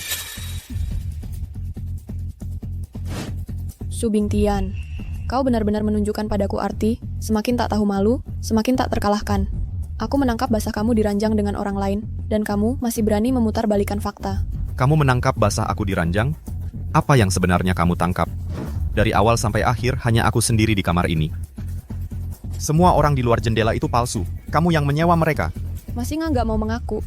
Speaker 1: Subing Tian, kau benar-benar menunjukkan padaku arti, semakin tak tahu malu, semakin tak terkalahkan. Aku menangkap basah kamu diranjang dengan orang lain, dan kamu masih berani memutar balikan fakta.
Speaker 4: Kamu menangkap basah aku di ranjang? Apa yang sebenarnya kamu tangkap? Dari awal sampai akhir hanya aku sendiri di kamar ini. Semua orang di luar jendela itu palsu. Kamu yang menyewa mereka.
Speaker 1: Masih nggak mau mengaku.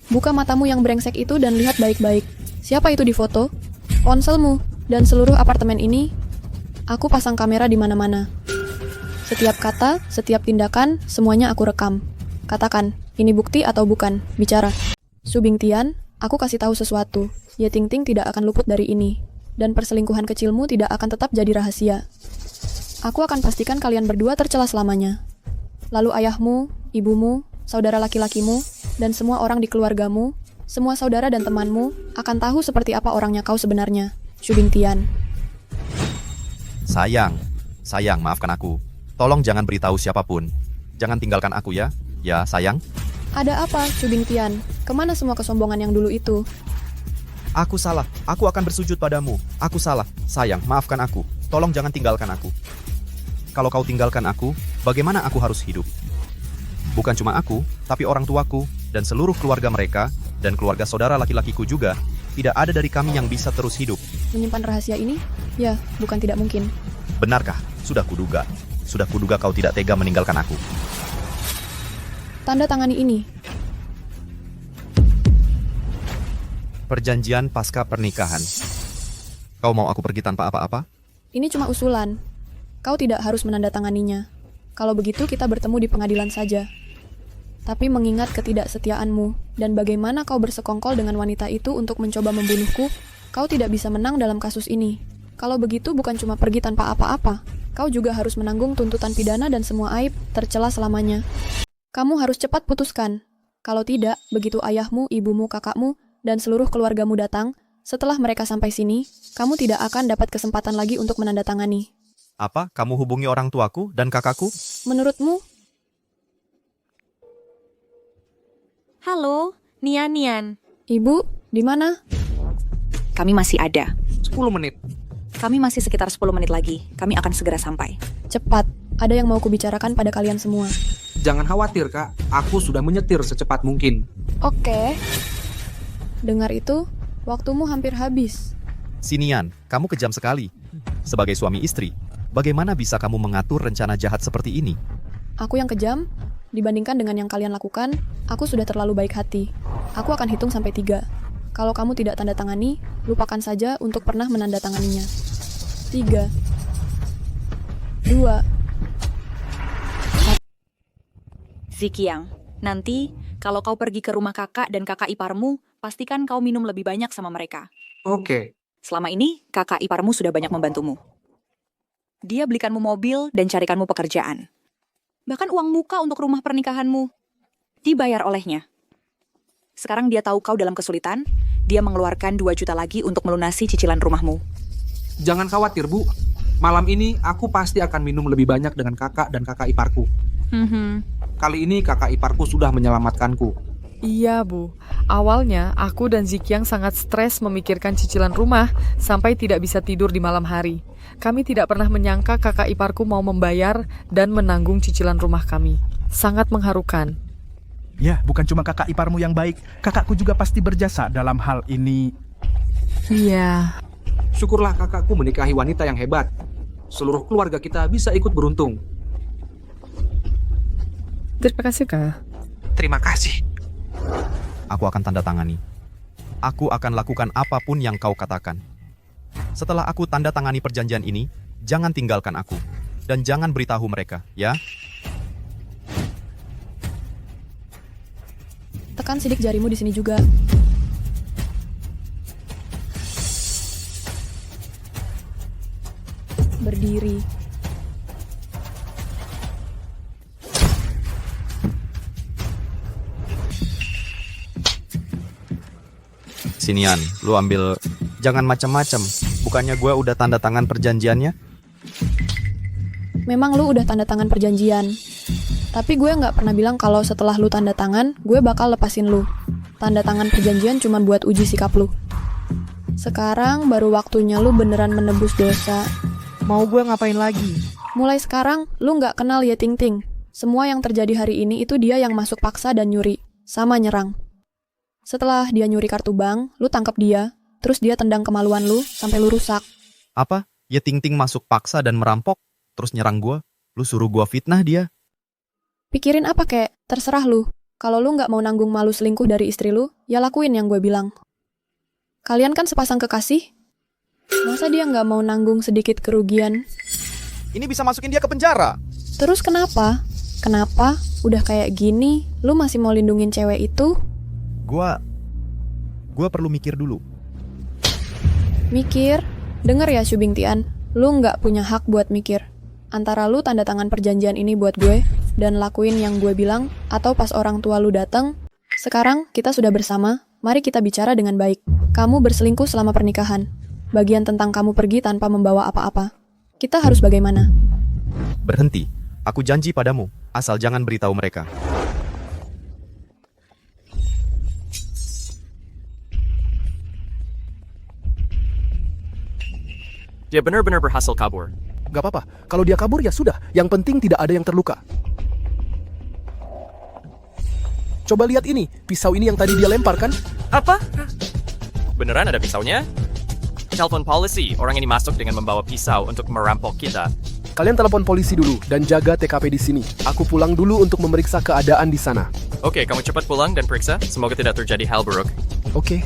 Speaker 1: Buka matamu yang brengsek itu dan lihat baik-baik. Siapa itu di foto? Ponselmu dan seluruh apartemen ini. Aku pasang kamera di mana-mana. Setiap kata, setiap tindakan, semuanya aku rekam. Katakan, ini bukti atau bukan? Bicara. Subing Tian, aku kasih tahu sesuatu. Ye Ting Ting tidak akan luput dari ini. Dan perselingkuhan kecilmu tidak akan tetap jadi rahasia. Aku akan pastikan kalian berdua tercela selamanya. Lalu ayahmu, ibumu, saudara laki-lakimu, dan semua orang di keluargamu, semua saudara dan temanmu, akan tahu seperti apa orangnya kau sebenarnya. Subing Tian.
Speaker 4: Sayang, maafkan aku. Tolong jangan beritahu siapapun. Jangan tinggalkan aku ya. Ya, sayang.
Speaker 1: Ada apa, Subing Tian? Kemana semua kesombongan yang dulu itu?
Speaker 4: Aku salah. Aku akan bersujud padamu. Aku salah. Sayang, maafkan aku. Tolong jangan tinggalkan aku. Kalau kau tinggalkan aku, bagaimana aku harus hidup? Bukan cuma aku, tapi orang tuaku, dan seluruh keluarga mereka, dan keluarga saudara laki-lakiku juga, tidak ada dari kami yang bisa terus hidup.
Speaker 1: Menyimpan rahasia ini? Ya, bukan tidak mungkin.
Speaker 4: Benarkah? Sudah kuduga. Sudah kuduga kau tidak tega meninggalkan aku.
Speaker 1: Tanda tangani ini.
Speaker 4: Perjanjian pasca pernikahan. Kau mau aku pergi tanpa apa-apa?
Speaker 1: Ini cuma usulan. Kau tidak harus menandatanganinya. Kalau begitu kita bertemu di pengadilan saja. Tapi mengingat ketidaksetiaanmu dan bagaimana kau bersekongkol dengan wanita itu untuk mencoba membunuhku, kau tidak bisa menang dalam kasus ini. Kalau begitu bukan cuma pergi tanpa apa-apa, kau juga harus menanggung tuntutan pidana dan semua aib tercela selamanya. Kamu harus cepat putuskan. Kalau tidak, begitu ayahmu, ibumu, kakakmu, dan seluruh keluargamu datang, setelah mereka sampai sini, kamu tidak akan dapat kesempatan lagi untuk menandatangani.
Speaker 4: Apa? Kamu hubungi orang tuaku dan kakakku?
Speaker 1: Menurutmu?
Speaker 7: Halo, Nian.
Speaker 1: Ibu, di mana?
Speaker 7: Kami masih ada.
Speaker 11: 10 menit.
Speaker 7: Kami masih sekitar 10 menit lagi. Kami akan segera sampai.
Speaker 1: Cepat, ada yang mau kubicarakan pada kalian semua.
Speaker 11: Jangan khawatir, Kak. Aku sudah menyetir secepat mungkin.
Speaker 1: Oke. Dengar itu, waktumu hampir habis.
Speaker 4: Sinian, kamu kejam sekali. Sebagai suami istri, bagaimana bisa kamu mengatur rencana jahat seperti ini?
Speaker 1: Aku yang kejam? Dibandingkan dengan yang kalian lakukan, aku sudah terlalu baik hati. Aku akan hitung sampai 3. Kalau kamu tidak tanda tangani, lupakan saja untuk pernah menandatanganinya. 3, 2,
Speaker 7: Zikiang, nanti kalau kau pergi ke rumah kakak dan kakak iparmu, pastikan kau minum lebih banyak sama mereka.
Speaker 11: Oke.
Speaker 7: Selama ini, kakak iparmu sudah banyak membantumu. Dia belikanmu mobil dan carikanmu pekerjaan. Bahkan uang muka untuk rumah pernikahanmu dibayar olehnya. Sekarang dia tahu kau dalam kesulitan, dia mengeluarkan 2 juta lagi untuk melunasi cicilan rumahmu.
Speaker 11: Jangan khawatir, Bu. Malam ini aku pasti akan minum lebih banyak dengan kakak dan kakak iparku. Kali ini kakak iparku sudah menyelamatkanku.
Speaker 14: Iya, Bu. Awalnya, aku dan Zikiang sangat stres memikirkan cicilan rumah sampai tidak bisa tidur di malam hari. Kami tidak pernah menyangka kakak iparku mau membayar dan menanggung cicilan rumah kami. Sangat mengharukan.
Speaker 8: Ya, bukan cuma kakak iparmu yang baik, kakakku juga pasti berjasa dalam hal ini.
Speaker 14: Iya.
Speaker 11: Syukurlah kakakku menikahi wanita yang hebat. Seluruh keluarga kita bisa ikut beruntung.
Speaker 14: Terima kasih, Kak.
Speaker 11: Terima kasih.
Speaker 4: Aku akan tanda tangani. Aku akan lakukan apapun yang kau katakan. Setelah aku tanda tangani perjanjian ini, jangan tinggalkan aku. Dan jangan beritahu mereka, ya?
Speaker 1: Tekan sidik jarimu di sini juga. Berdiri.
Speaker 4: Sinian, lu ambil. Jangan macam-macam. Bukannya gue udah tanda tangan perjanjiannya?
Speaker 1: Memang lu udah tanda tangan perjanjian. Tapi gue nggak pernah bilang kalau setelah lu tanda tangan, gue bakal lepasin lu. Tanda tangan perjanjian cuma buat uji sikap lu. Sekarang baru waktunya lu beneran menebus dosa.
Speaker 14: Mau gue ngapain lagi?
Speaker 1: Mulai sekarang, lu nggak kenal Ye Ting Ting. Semua yang terjadi hari ini itu dia yang masuk paksa dan nyuri. Sama nyerang. Setelah dia nyuri kartu bank, lu tangkap dia, terus dia tendang kemaluan lu sampai lu rusak.
Speaker 4: Apa? Ye Ting Ting masuk paksa dan merampok, terus nyerang gue? Lu suruh gue fitnah dia?
Speaker 1: Pikirin apa kek? Terserah lu. Kalau lu nggak mau nanggung malu selingkuh dari istri lu, ya lakuin yang gue bilang. Kalian kan sepasang kekasih? Masa dia nggak mau nanggung sedikit kerugian?
Speaker 4: Ini bisa masukin dia ke penjara.
Speaker 1: Terus kenapa? Kenapa? Udah kayak gini, lu masih mau lindungin cewek itu?
Speaker 4: Gua perlu mikir dulu.
Speaker 1: Mikir? Denger ya Syubing Tian, lu nggak punya hak buat mikir. Antara lu tanda tangan perjanjian ini buat gue, dan lakuin yang gue bilang, atau pas orang tua lu datang. Sekarang kita sudah bersama, mari kita bicara dengan baik. Kamu berselingkuh selama pernikahan. Bagian tentang kamu pergi tanpa membawa apa-apa. Kita harus bagaimana?
Speaker 4: Berhenti. Aku janji padamu, asal jangan beritahu mereka.
Speaker 13: Dia benar-benar berhasil kabur.
Speaker 2: Gak apa-apa, kalau dia kabur ya sudah. Yang penting tidak ada yang terluka. coba lihat ini. Pisau ini yang tadi dia lempar kan?
Speaker 13: Apa? Beneran ada pisaunya? Telepon polisi, orang ini masuk dengan membawa pisau untuk merampok kita.
Speaker 2: Kalian telepon polisi dulu dan jaga TKP di sini. Aku pulang dulu untuk memeriksa keadaan di sana.
Speaker 13: Oke, kamu cepat pulang dan periksa. Semoga tidak terjadi hal buruk.
Speaker 2: Oke.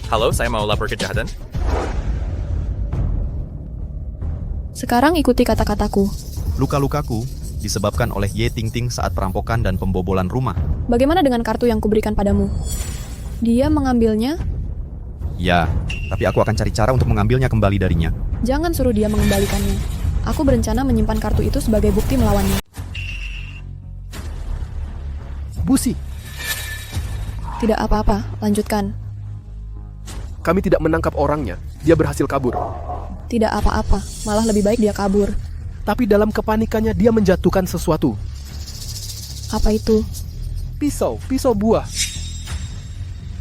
Speaker 13: Halo, saya mau lapor kejahatan.
Speaker 1: Sekarang ikuti kata-kataku.
Speaker 4: Luka-lukaku disebabkan oleh Ye Ting Ting saat perampokan dan pembobolan rumah.
Speaker 1: Bagaimana dengan kartu yang kuberikan padamu? Dia mengambilnya?
Speaker 4: Ya, tapi aku akan cari cara untuk mengambilnya kembali darinya.
Speaker 1: Jangan suruh dia mengembalikannya. Aku berencana menyimpan kartu itu sebagai bukti melawannya.
Speaker 2: Busi,
Speaker 1: Tidak apa-apa, lanjutkan.
Speaker 2: kami tidak menangkap orangnya. Dia berhasil kabur.
Speaker 1: Tidak apa-apa, malah lebih baik dia kabur.
Speaker 2: Tapi dalam kepanikannya dia menjatuhkan sesuatu.
Speaker 1: Apa itu?
Speaker 2: Pisau buah.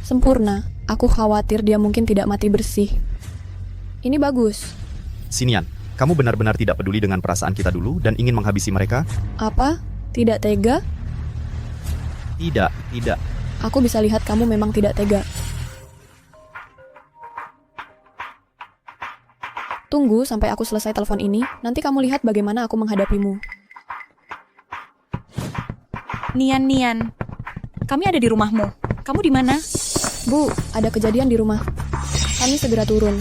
Speaker 1: Sempurna. Aku khawatir dia mungkin tidak mati bersih. Ini bagus.
Speaker 4: Sinian, kamu benar-benar tidak peduli dengan perasaan kita dulu dan ingin menghabisi mereka?
Speaker 1: Apa? Tidak tega?
Speaker 4: Tidak.
Speaker 1: Aku bisa lihat kamu memang tidak tega. Tunggu sampai aku selesai telepon ini, nanti kamu lihat bagaimana aku menghadapimu.
Speaker 7: Nian, kami ada di rumahmu. Kamu di mana?
Speaker 1: Bu, ada kejadian di rumah. Kami segera turun.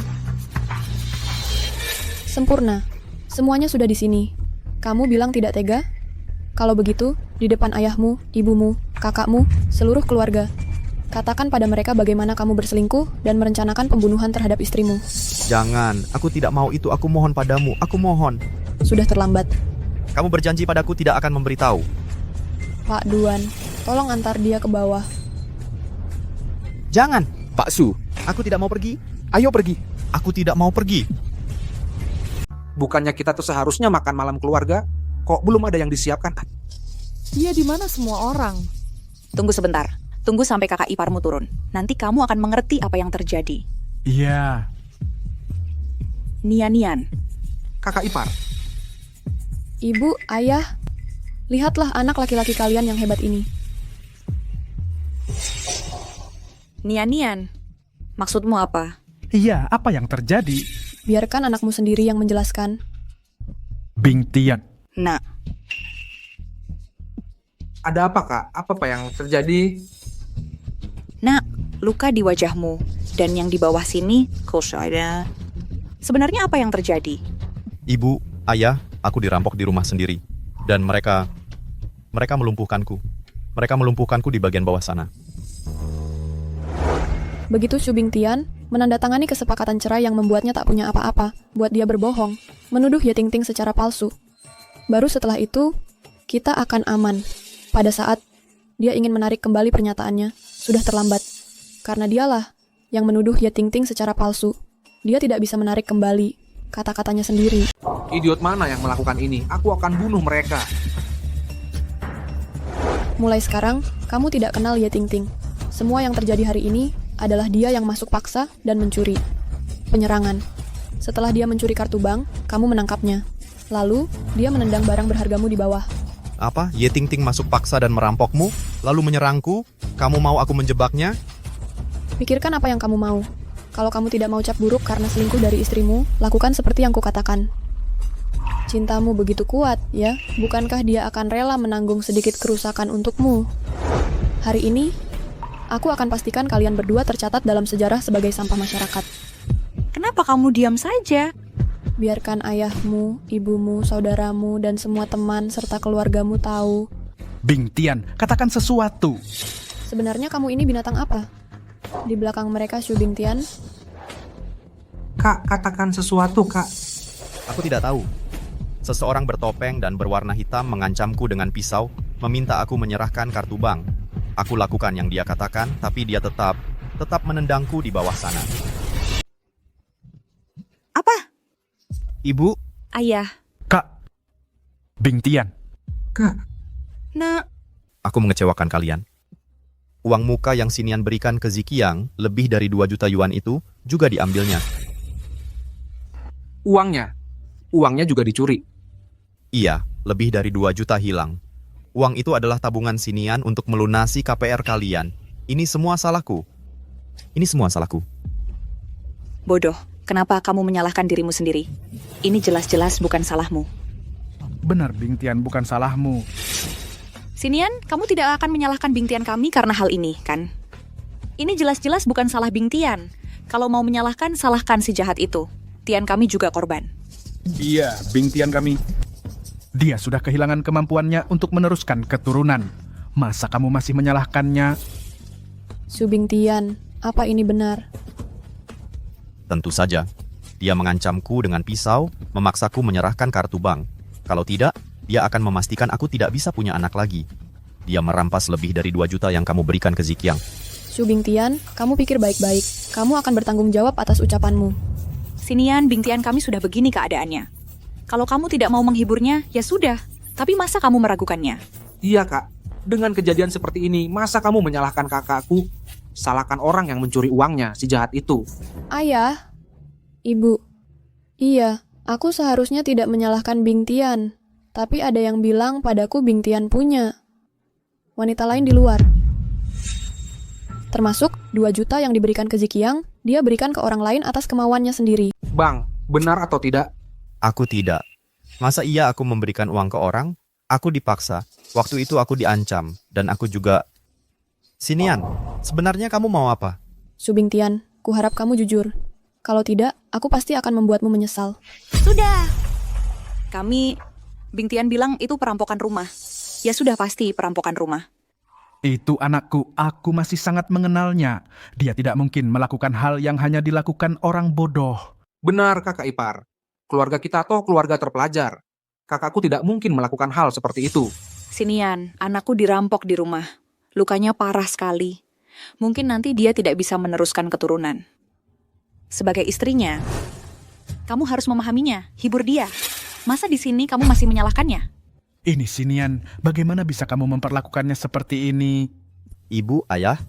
Speaker 1: Sempurna. Semuanya sudah di sini. Kamu bilang tidak tega? Kalau begitu, di depan ayahmu, ibumu, kakakmu, seluruh keluarga. Katakan pada mereka bagaimana kamu berselingkuh dan merencanakan pembunuhan terhadap istrimu.
Speaker 4: Jangan, aku tidak mau itu. Aku mohon padamu, aku mohon.
Speaker 1: Sudah terlambat.
Speaker 4: Kamu berjanji padaku tidak akan memberitahu.
Speaker 1: Pak Duan, tolong antar dia ke bawah.
Speaker 4: Jangan.
Speaker 2: Pak Su,
Speaker 4: Aku tidak mau pergi.
Speaker 2: ayo pergi.
Speaker 4: Aku tidak mau pergi.
Speaker 11: Bukannya kita tuh seharusnya makan malam keluarga? Kok belum ada yang disiapkan?
Speaker 14: Dia di mana semua orang?
Speaker 7: Tunggu sebentar. Tunggu sampai kakak iparmu turun. Nanti kamu akan mengerti apa yang terjadi.
Speaker 8: Iya.
Speaker 7: Nian.
Speaker 11: Kakak ipar.
Speaker 1: Ibu, ayah, lihatlah anak laki-laki kalian yang hebat ini.
Speaker 7: Nian. Maksudmu apa?
Speaker 8: Iya, apa yang terjadi?
Speaker 1: Biarkan anakmu sendiri yang menjelaskan.
Speaker 8: Bing Tian.
Speaker 7: Nak.
Speaker 11: Ada apa, Kak? Apa yang terjadi?
Speaker 7: Nak, luka di wajahmu. Dan yang di bawah sini, ada. Sebenarnya apa yang terjadi?
Speaker 4: Ibu, ayah, aku dirampok di rumah sendiri. Dan mereka melumpuhkanku. Mereka melumpuhkanku di bagian bawah sana.
Speaker 1: Begitu Xu Bingtian menandatangani kesepakatan cerai yang membuatnya tak punya apa-apa, buat dia berbohong, menuduh Ye Ting Ting secara palsu. Baru setelah itu, kita akan aman. Pada saat dia ingin menarik kembali pernyataannya, sudah terlambat. Karena dialah yang menuduh Ye Ting Ting secara palsu. Dia tidak bisa menarik kembali kata-katanya sendiri.
Speaker 11: Idiot mana yang melakukan ini? Aku akan bunuh mereka.
Speaker 1: Mulai sekarang, kamu tidak kenal Ye Ting Ting. Semua yang terjadi hari ini adalah dia yang masuk paksa dan mencuri. Penyerangan. Setelah dia mencuri kartu bank, kamu menangkapnya. Lalu, dia menendang barang berhargamu di bawah.
Speaker 4: Apa? Ye Ting Ting masuk paksa dan merampokmu? Lalu menyerangku? Kamu mau aku menjebaknya?
Speaker 1: Pikirkan apa yang kamu mau. Kalau kamu tidak mau cap buruk karena selingkuh dari istrimu, lakukan seperti yang kukatakan. Cintamu begitu kuat, ya? Bukankah dia akan rela menanggung sedikit kerusakan untukmu? Hari ini, aku akan pastikan kalian berdua tercatat dalam sejarah sebagai sampah masyarakat.
Speaker 7: Kenapa kamu diam saja?
Speaker 1: Biarkan ayahmu, ibumu, saudaramu, dan semua teman serta keluargamu tahu.
Speaker 8: Bing Tian, katakan sesuatu.
Speaker 1: Sebenarnya kamu ini binatang apa? Di belakang mereka Xu Bingtian.
Speaker 11: Kak, katakan sesuatu, Kak.
Speaker 4: Aku tidak tahu. Seseorang bertopeng dan berwarna hitam mengancamku dengan pisau, meminta aku menyerahkan kartu bank. Aku lakukan yang dia katakan, tapi dia tetap menendangku di bawah sana.
Speaker 7: Apa?
Speaker 4: Ibu?
Speaker 7: Ayah.
Speaker 8: Kak. Bing Tian.
Speaker 11: Kak.
Speaker 7: Nak.
Speaker 4: Aku mengecewakan kalian. Uang muka yang Sinian berikan ke Ziqiang, lebih dari 2 juta yuan itu, juga diambilnya.
Speaker 11: Uangnya juga dicuri.
Speaker 4: Iya, Lebih dari 2 juta hilang. Uang itu adalah tabungan Sinian untuk melunasi KPR kalian. Ini semua salahku. Ini semua salahku.
Speaker 7: Bodoh, kenapa kamu menyalahkan dirimu sendiri? Ini jelas-jelas bukan salahmu.
Speaker 8: Benar, Bing Tian, bukan salahmu.
Speaker 7: Sinian, kamu tidak akan menyalahkan Bing Tian kami karena hal ini, kan? Ini jelas-jelas bukan salah Bing Tian. Kalau mau menyalahkan, salahkan si jahat itu. Tian kami juga korban.
Speaker 8: Iya, Bing Tian kami. Dia sudah kehilangan kemampuannya untuk meneruskan keturunan. Masa kamu masih menyalahkannya?
Speaker 1: Su Bing Tian, apa ini benar?
Speaker 4: Tentu saja. Dia mengancamku dengan pisau, memaksaku menyerahkan kartu bank. Kalau tidak, dia akan memastikan aku tidak bisa punya anak lagi. Dia merampas lebih dari 2 juta yang kamu berikan ke Zikyang.
Speaker 1: Su Bing Tian, kamu pikir baik-baik. Kamu akan bertanggung jawab atas ucapanmu.
Speaker 7: Sinian, Bing Tian kami sudah begini keadaannya. Kalau kamu tidak mau menghiburnya, ya sudah. Tapi masa kamu meragukannya?
Speaker 11: Iya, Kak. Dengan kejadian seperti ini, masa kamu menyalahkan kakakku? Salahkan orang yang mencuri uangnya, si jahat itu.
Speaker 1: Ayah, Ibu. Iya, aku seharusnya tidak menyalahkan Bing Tian. Tapi ada yang bilang padaku Bing Tian punya wanita lain di luar. Termasuk 2 juta yang diberikan ke Zikyang, dia berikan ke orang lain atas kemauannya sendiri.
Speaker 11: Bang, benar atau tidak?
Speaker 4: Aku tidak. Masa iya aku memberikan uang ke orang? Aku dipaksa. Waktu itu aku diancam. Dan aku juga... Sinian, sebenarnya kamu mau apa?
Speaker 1: Su Bing Tian, kuharap kamu jujur. Kalau tidak, aku pasti akan membuatmu menyesal.
Speaker 7: Sudah. Bing Tian bilang itu perampokan rumah. Ya sudah pasti perampokan rumah.
Speaker 8: Itu anakku, aku masih sangat mengenalnya. Dia tidak mungkin melakukan hal yang hanya dilakukan orang bodoh.
Speaker 11: Benar, kakak ipar. Keluarga kita toh keluarga terpelajar. Kakakku tidak mungkin melakukan hal seperti itu.
Speaker 7: Sinian, anakku dirampok di rumah. Lukanya parah sekali. Mungkin nanti dia tidak bisa meneruskan keturunan. Sebagai istrinya, kamu harus memahaminya, hibur dia. Masa di sini kamu masih menyalahkannya?
Speaker 8: Ini Sinian, bagaimana bisa kamu memperlakukannya seperti ini?
Speaker 4: Ibu, ayah,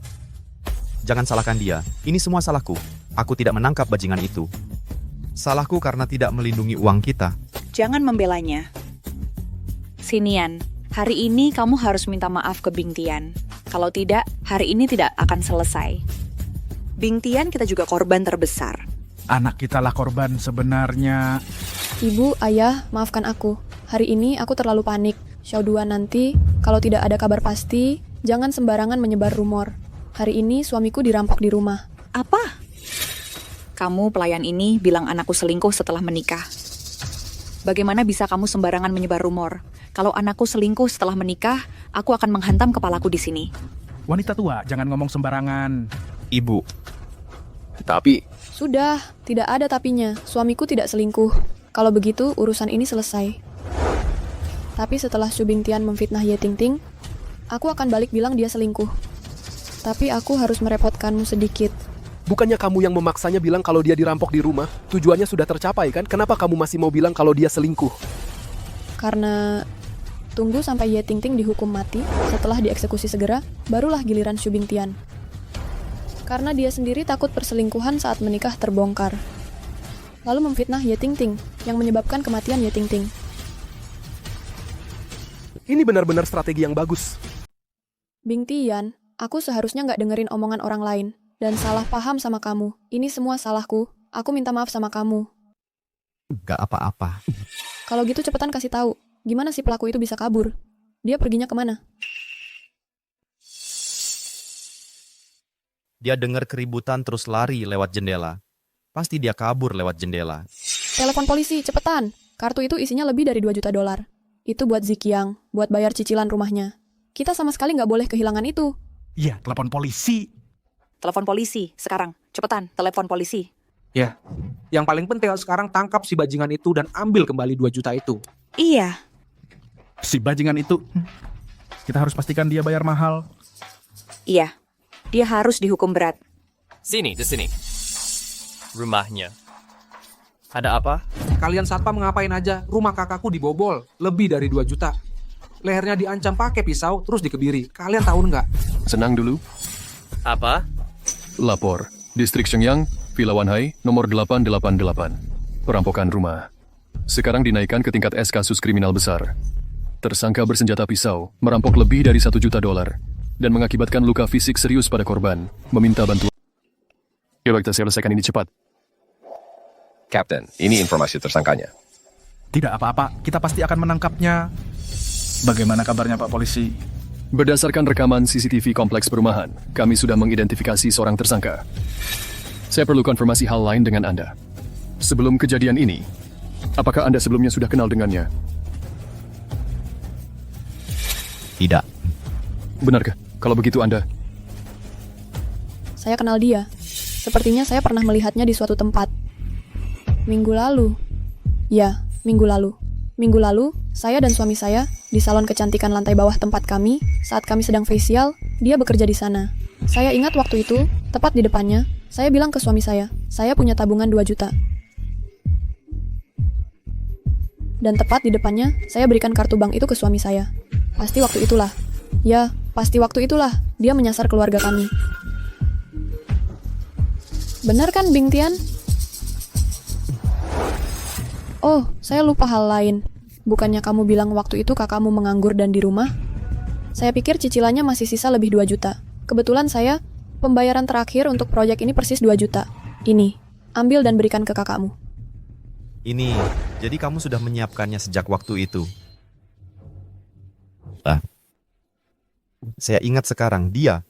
Speaker 4: jangan salahkan dia. Ini semua salahku. Aku tidak menangkap bajingan itu. Salahku karena tidak melindungi uang kita.
Speaker 7: Jangan membelanya. Sinian, hari ini kamu harus minta maaf ke Bing Tian. Kalau tidak, hari ini tidak akan selesai. Bing Tian kita juga korban terbesar.
Speaker 8: Anak kita lah korban sebenarnya.
Speaker 1: Ibu, ayah, maafkan aku. Hari ini aku terlalu panik. Xiao Dua nanti, kalau tidak ada kabar pasti, jangan sembarangan menyebar rumor. Hari ini suamiku dirampok di rumah.
Speaker 7: Apa? Kamu pelayan ini bilang anakku selingkuh setelah menikah. Bagaimana bisa kamu sembarangan menyebar rumor? Kalau anakku selingkuh setelah menikah, aku akan menghantam kepalaku di sini.
Speaker 8: Wanita tua, jangan ngomong sembarangan.
Speaker 4: Ibu.
Speaker 2: Tapi...
Speaker 1: Sudah, tidak ada tapinya. Suamiku tidak selingkuh. Kalau begitu, urusan ini selesai. Tapi setelah Su Bing Tian memfitnah Ye Tingting, aku akan balik bilang dia selingkuh. Tapi aku harus merepotkanmu sedikit.
Speaker 2: Bukannya kamu yang memaksanya bilang kalau dia dirampok di rumah? Tujuannya sudah tercapai kan? Kenapa kamu masih mau bilang kalau dia selingkuh?
Speaker 1: Karena tunggu sampai Ye Tingting dihukum mati, setelah dieksekusi segera, barulah giliran Su Bing Tian. Karena dia sendiri takut perselingkuhan saat menikah terbongkar. Lalu memfitnah Ye Tingting, yang menyebabkan kematian Ye Tingting.
Speaker 2: Ini benar-benar strategi yang bagus.
Speaker 1: Bing Tian, aku seharusnya nggak dengerin omongan orang lain, dan salah paham sama kamu. Ini semua salahku, aku minta maaf sama kamu.
Speaker 4: Gak apa-apa.
Speaker 1: Kalau gitu cepetan kasih tahu, gimana si pelaku itu bisa kabur? Dia perginya kemana?
Speaker 4: Dia dengar keributan terus lari lewat jendela. Pasti dia kabur lewat jendela.
Speaker 1: Telepon polisi, cepetan! Kartu itu isinya lebih dari 2 juta dolar. Itu buat Zikyang, buat bayar cicilan rumahnya. Kita sama sekali nggak boleh kehilangan itu.
Speaker 8: Iya, telepon polisi.
Speaker 7: Telepon polisi, sekarang. Cepetan, telepon polisi.
Speaker 11: Ya, yang paling penting sekarang tangkap si bajingan itu dan ambil kembali 2 juta itu.
Speaker 7: Iya.
Speaker 8: Si bajingan itu, kita harus pastikan dia bayar mahal.
Speaker 7: Iya, dia harus dihukum berat.
Speaker 13: Sini, di sini. Rumahnya. Ada apa?
Speaker 11: Kalian satpam ngapain aja? Rumah kakakku dibobol, lebih dari 2 juta. Lehernya diancam pakai pisau, terus dikebiri. Kalian tahu nggak?
Speaker 10: Senang dulu.
Speaker 13: Apa?
Speaker 10: Lapor. Distrik Shenyang, Villa Wanhai, nomor 888. Perampokan rumah. Sekarang dinaikkan ke tingkat S kasus kriminal besar.
Speaker 15: Tersangka bersenjata pisau merampok lebih dari $1 juta dan mengakibatkan luka fisik serius pada korban. Meminta bantuan. Coba kita selesaikan ini cepat.
Speaker 10: Captain, ini informasi tersangkanya.
Speaker 8: Tidak apa-apa, kita pasti akan menangkapnya. Bagaimana kabarnya Pak Polisi?
Speaker 15: Berdasarkan rekaman CCTV kompleks perumahan, kami sudah mengidentifikasi seorang tersangka. Saya perlu konfirmasi hal lain dengan Anda. Sebelum kejadian ini, apakah Anda sebelumnya sudah kenal dengannya?
Speaker 4: Tidak.
Speaker 15: Benarkah? Kalau begitu Anda...
Speaker 1: Saya kenal dia. Sepertinya saya pernah melihatnya di suatu tempat. Minggu lalu. Ya, minggu lalu. Minggu lalu, saya dan suami saya di salon kecantikan lantai bawah tempat kami, saat kami sedang facial, dia bekerja di sana. Saya ingat waktu itu, tepat di depannya, saya bilang ke suami saya punya tabungan 2 juta. Dan tepat di depannya, saya berikan kartu bank itu ke suami saya. Pasti waktu itulah. Ya, pasti waktu itulah dia menyasar keluarga kami. Benar kan, Bing Tian? Oh, saya lupa hal lain. Bukannya kamu bilang waktu itu kakakmu menganggur dan di rumah? Saya pikir cicilannya masih sisa lebih 2 juta. Kebetulan saya, pembayaran terakhir untuk proyek ini persis 2 juta. Ini, ambil dan berikan ke kakakmu.
Speaker 4: Ini, jadi kamu sudah menyiapkannya sejak waktu itu. Saya ingat sekarang, dia.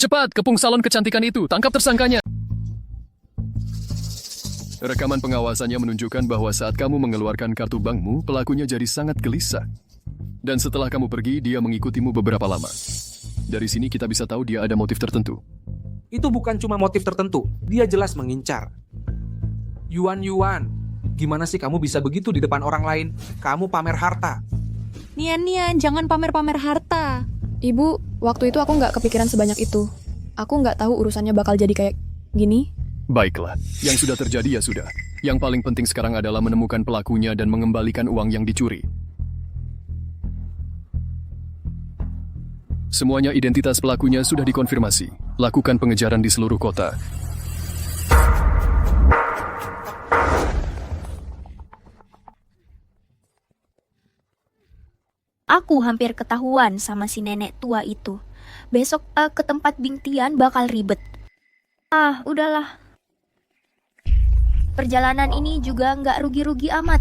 Speaker 15: Cepat, kepung salon kecantikan itu, tangkap tersangkanya. Rekaman pengawasannya menunjukkan bahwa saat kamu mengeluarkan kartu bankmu, pelakunya jadi sangat gelisah. Dan setelah kamu pergi, dia mengikutimu beberapa lama. Dari sini kita bisa tahu dia ada motif tertentu.
Speaker 11: Itu bukan cuma motif tertentu, dia jelas mengincar. Yuan, gimana sih kamu bisa begitu di depan orang lain? Kamu pamer harta.
Speaker 7: Nian, jangan pamer-pamer harta.
Speaker 1: Ibu, waktu itu aku nggak kepikiran sebanyak itu. Aku nggak tahu urusannya bakal jadi kayak gini.
Speaker 15: Baiklah, yang sudah terjadi ya sudah. Yang paling penting sekarang adalah menemukan pelakunya dan mengembalikan uang yang dicuri. Semuanya identitas pelakunya sudah dikonfirmasi. Lakukan pengejaran di seluruh kota.
Speaker 5: Aku hampir ketahuan sama si nenek tua itu. Besok ke tempat Bing Tian bakal ribet. Udahlah. Perjalanan ini juga nggak rugi-rugi amat.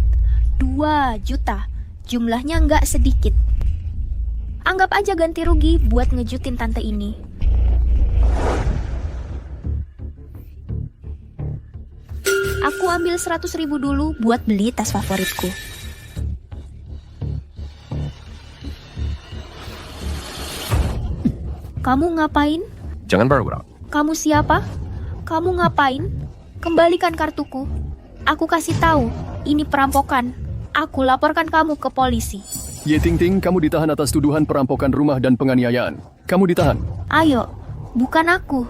Speaker 5: 2 juta. Jumlahnya nggak sedikit. Anggap aja ganti rugi buat ngejutin tante ini. Aku ambil 100.000 dulu buat beli tas favoritku. Kamu ngapain?
Speaker 10: Jangan bergerak.
Speaker 5: Kamu siapa? Kamu ngapain? Kembalikan kartuku. Aku kasih tahu, ini perampokan. Aku laporkan kamu ke polisi.
Speaker 15: Ye Ting Ting, kamu ditahan atas tuduhan perampokan rumah dan penganiayaan. Kamu ditahan.
Speaker 5: Ayo, bukan aku.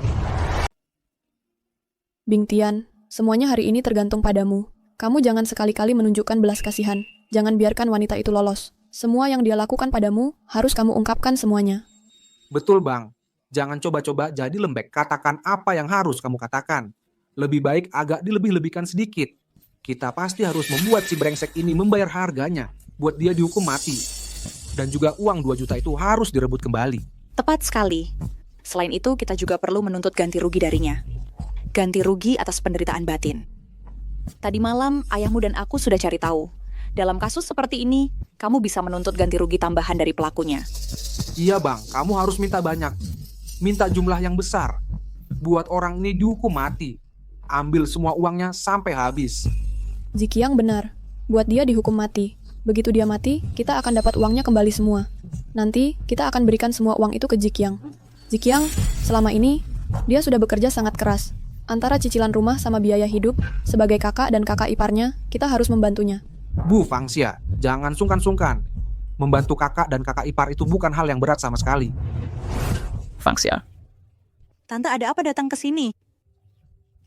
Speaker 1: Bing Tian, semuanya hari ini tergantung padamu. Kamu jangan sekali-kali menunjukkan belas kasihan. Jangan biarkan wanita itu lolos. Semua yang dia lakukan padamu, harus kamu ungkapkan semuanya.
Speaker 11: Betul bang, jangan coba-coba jadi lembek. Katakan apa yang harus kamu katakan. Lebih baik agak dilebih-lebihkan sedikit. Kita pasti harus membuat si brengsek ini membayar harganya. Buat dia dihukum mati. Dan juga uang 2 juta itu harus direbut kembali.
Speaker 7: Tepat sekali. Selain itu, kita juga perlu menuntut ganti rugi darinya. Ganti rugi atas penderitaan batin. Tadi malam, ayahmu dan aku sudah cari tahu. Dalam kasus seperti ini, kamu bisa menuntut ganti rugi tambahan dari pelakunya.
Speaker 11: Iya bang, kamu harus minta banyak. Minta jumlah yang besar. Buat orang ini dihukum mati. Ambil semua uangnya sampai habis.
Speaker 1: Ziqiang benar. Buat dia dihukum mati. Begitu dia mati, kita akan dapat uangnya kembali semua. Nanti, kita akan berikan semua uang itu ke Ziqiang. Ziqiang, selama ini, dia sudah bekerja sangat keras. Antara cicilan rumah sama biaya hidup, sebagai kakak dan kakak iparnya, kita harus membantunya.
Speaker 11: Bu Fangxia, jangan sungkan-sungkan. Membantu kakak dan kakak ipar itu bukan hal yang berat sama sekali.
Speaker 16: Fangxia.
Speaker 12: Tante, ada apa datang ke sini?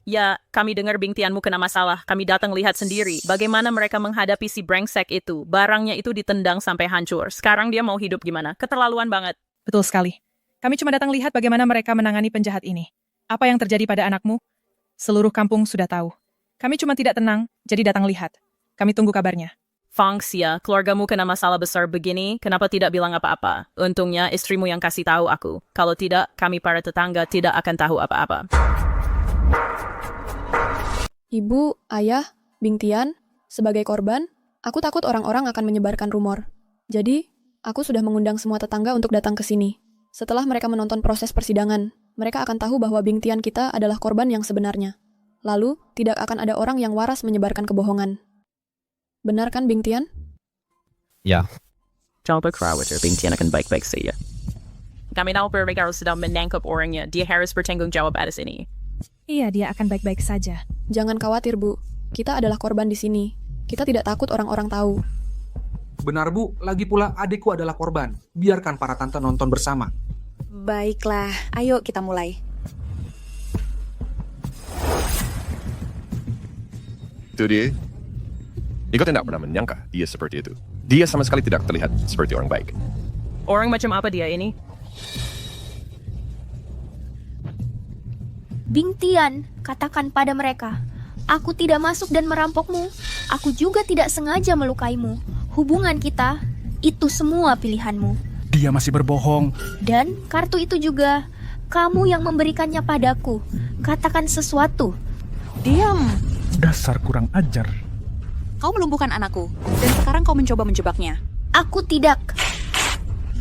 Speaker 16: Ya, kami dengar Bing Tianmu kena masalah. Kami datang lihat sendiri bagaimana mereka menghadapi si brengsek itu. Barangnya itu ditendang sampai hancur. Sekarang dia mau hidup gimana? Keterlaluan banget.
Speaker 17: Betul sekali. Kami cuma datang lihat bagaimana mereka menangani penjahat ini. Apa yang terjadi pada anakmu? Seluruh kampung sudah tahu. Kami cuma tidak tenang, jadi datang lihat. Kami tunggu kabarnya.
Speaker 16: Fang Xia, keluargamu kena masalah besar begini, kenapa tidak bilang apa-apa? Untungnya istrimu yang kasih tahu aku. Kalau tidak, kami para tetangga tidak akan tahu apa-apa.
Speaker 1: Ibu, ayah, Bing Tian, sebagai korban, aku takut orang-orang akan menyebarkan rumor. Jadi, aku sudah mengundang semua tetangga untuk datang ke sini. Setelah mereka menonton proses persidangan, mereka akan tahu bahwa Bing Tian kita adalah korban yang sebenarnya. Lalu, tidak akan ada orang yang waras menyebarkan kebohongan. Benar kan, Bing Tian?
Speaker 4: Ya.
Speaker 16: Jangan berkhawatir, Bing Tian akan baik-baik saja. Kami tahu mereka harus sedang menangkap orangnya. Dia harus bertanggung jawab atas ini.
Speaker 17: Iya, dia akan baik-baik saja.
Speaker 1: Jangan khawatir, Bu. Kita adalah korban di sini. Kita tidak takut orang-orang tahu.
Speaker 11: Benar, Bu. Lagi pula adikku adalah korban. Biarkan para tante nonton bersama.
Speaker 7: Baiklah, ayo kita mulai.
Speaker 10: Itu dia. Iko tidak pernah menyangka dia seperti itu. Dia sama sekali tidak terlihat seperti orang baik.
Speaker 16: Orang macam apa dia ini?
Speaker 5: Bing Tian, katakan pada mereka, aku tidak masuk dan merampokmu. Aku juga tidak sengaja melukaimu. Hubungan kita, itu semua pilihanmu.
Speaker 8: Dia masih berbohong.
Speaker 5: Dan kartu itu juga, kamu yang memberikannya padaku. Katakan sesuatu.
Speaker 7: Diam.
Speaker 8: Dasar kurang ajar.
Speaker 7: Kau melumpuhkan anakku, dan sekarang kau mencoba menjebaknya.
Speaker 5: Aku tidak.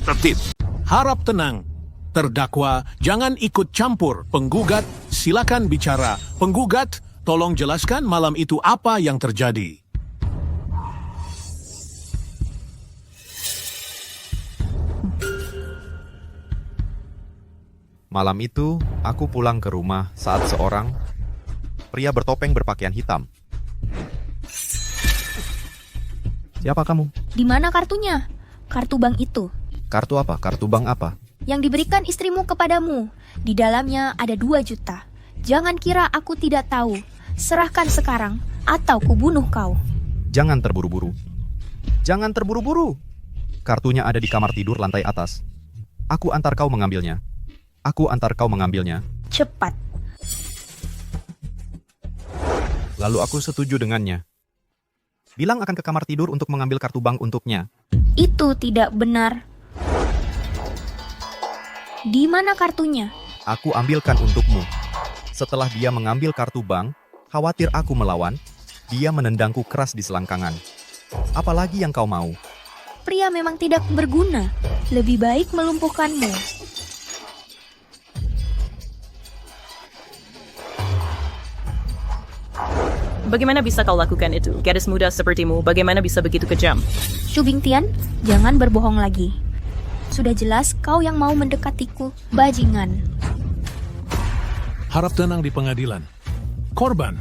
Speaker 18: Tertib. Harap tenang. Terdakwa, jangan ikut campur. Penggugat, silakan bicara. Penggugat, tolong jelaskan malam itu apa yang terjadi.
Speaker 4: Malam itu, aku pulang ke rumah saat seorang pria bertopeng berpakaian hitam. Siapa kamu?
Speaker 5: Di mana kartunya? Kartu bank itu.
Speaker 4: Kartu apa? Kartu bank apa?
Speaker 5: Yang diberikan istrimu kepadamu. Di dalamnya ada 2 juta. Jangan kira aku tidak tahu. Serahkan sekarang, atau kubunuh kau.
Speaker 4: Jangan terburu-buru. Jangan terburu-buru. Kartunya ada di kamar tidur lantai atas. Aku antar kau mengambilnya. Aku antar kau mengambilnya.
Speaker 5: Cepat.
Speaker 4: Lalu aku setuju dengannya. Bilang akan ke kamar tidur untuk mengambil kartu bank untuknya.
Speaker 5: Itu tidak benar. Di mana kartunya?
Speaker 4: Aku ambilkan untukmu. Setelah dia mengambil kartu bank, khawatir aku melawan, dia menendangku keras di selangkangan. Apalagi yang kau mau?
Speaker 5: Pria memang tidak berguna. Lebih baik melumpuhkanmu.
Speaker 16: Bagaimana bisa kau lakukan itu? Gadis muda sepertimu, bagaimana bisa begitu kejam?
Speaker 5: Shu Bing Tian, jangan berbohong lagi. Sudah jelas kau yang mau mendekatiku, bajingan.
Speaker 18: Harap tenang di pengadilan. Korban.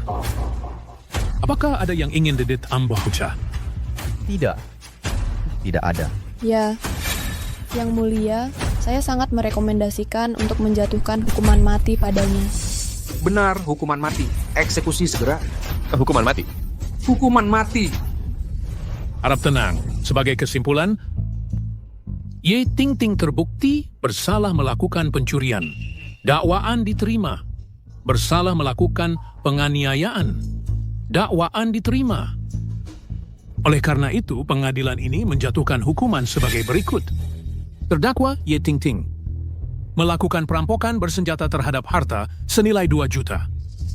Speaker 18: Apakah ada yang ingin didit Ambocha?
Speaker 4: Tidak. Tidak ada.
Speaker 1: Ya, Yang Mulia, saya sangat merekomendasikan untuk menjatuhkan hukuman mati padanya.
Speaker 11: Benar, hukuman mati. Eksekusi segera.
Speaker 10: Hukuman mati?
Speaker 11: Hukuman mati.
Speaker 18: Harap tenang. Sebagai kesimpulan, Ye Ting Ting terbukti bersalah melakukan pencurian. Dakwaan diterima. Bersalah melakukan penganiayaan. Dakwaan diterima. Oleh karena itu, pengadilan ini menjatuhkan hukuman sebagai berikut. Terdakwa Ye Ting Ting melakukan perampokan bersenjata terhadap harta senilai 2 juta.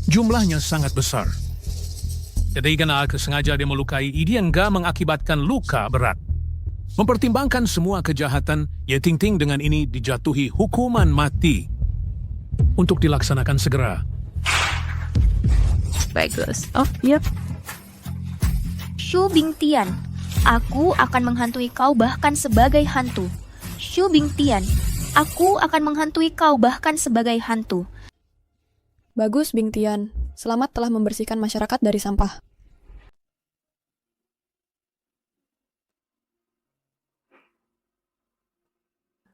Speaker 18: Jumlahnya sangat besar. Jadi karena sengaja dia melukai Idiengga mengakibatkan luka berat. Mempertimbangkan semua kejahatan, Ye Ting Ting dengan ini dijatuhi hukuman mati. Untuk dilaksanakan segera.
Speaker 16: Bagus. Oh, yep.
Speaker 5: Shu Bing Tian, aku akan menghantui kau bahkan sebagai hantu. Shu Bing Tian, aku akan menghantui kau bahkan sebagai hantu.
Speaker 1: Bagus, Bing Tian. Selamat telah membersihkan masyarakat dari sampah.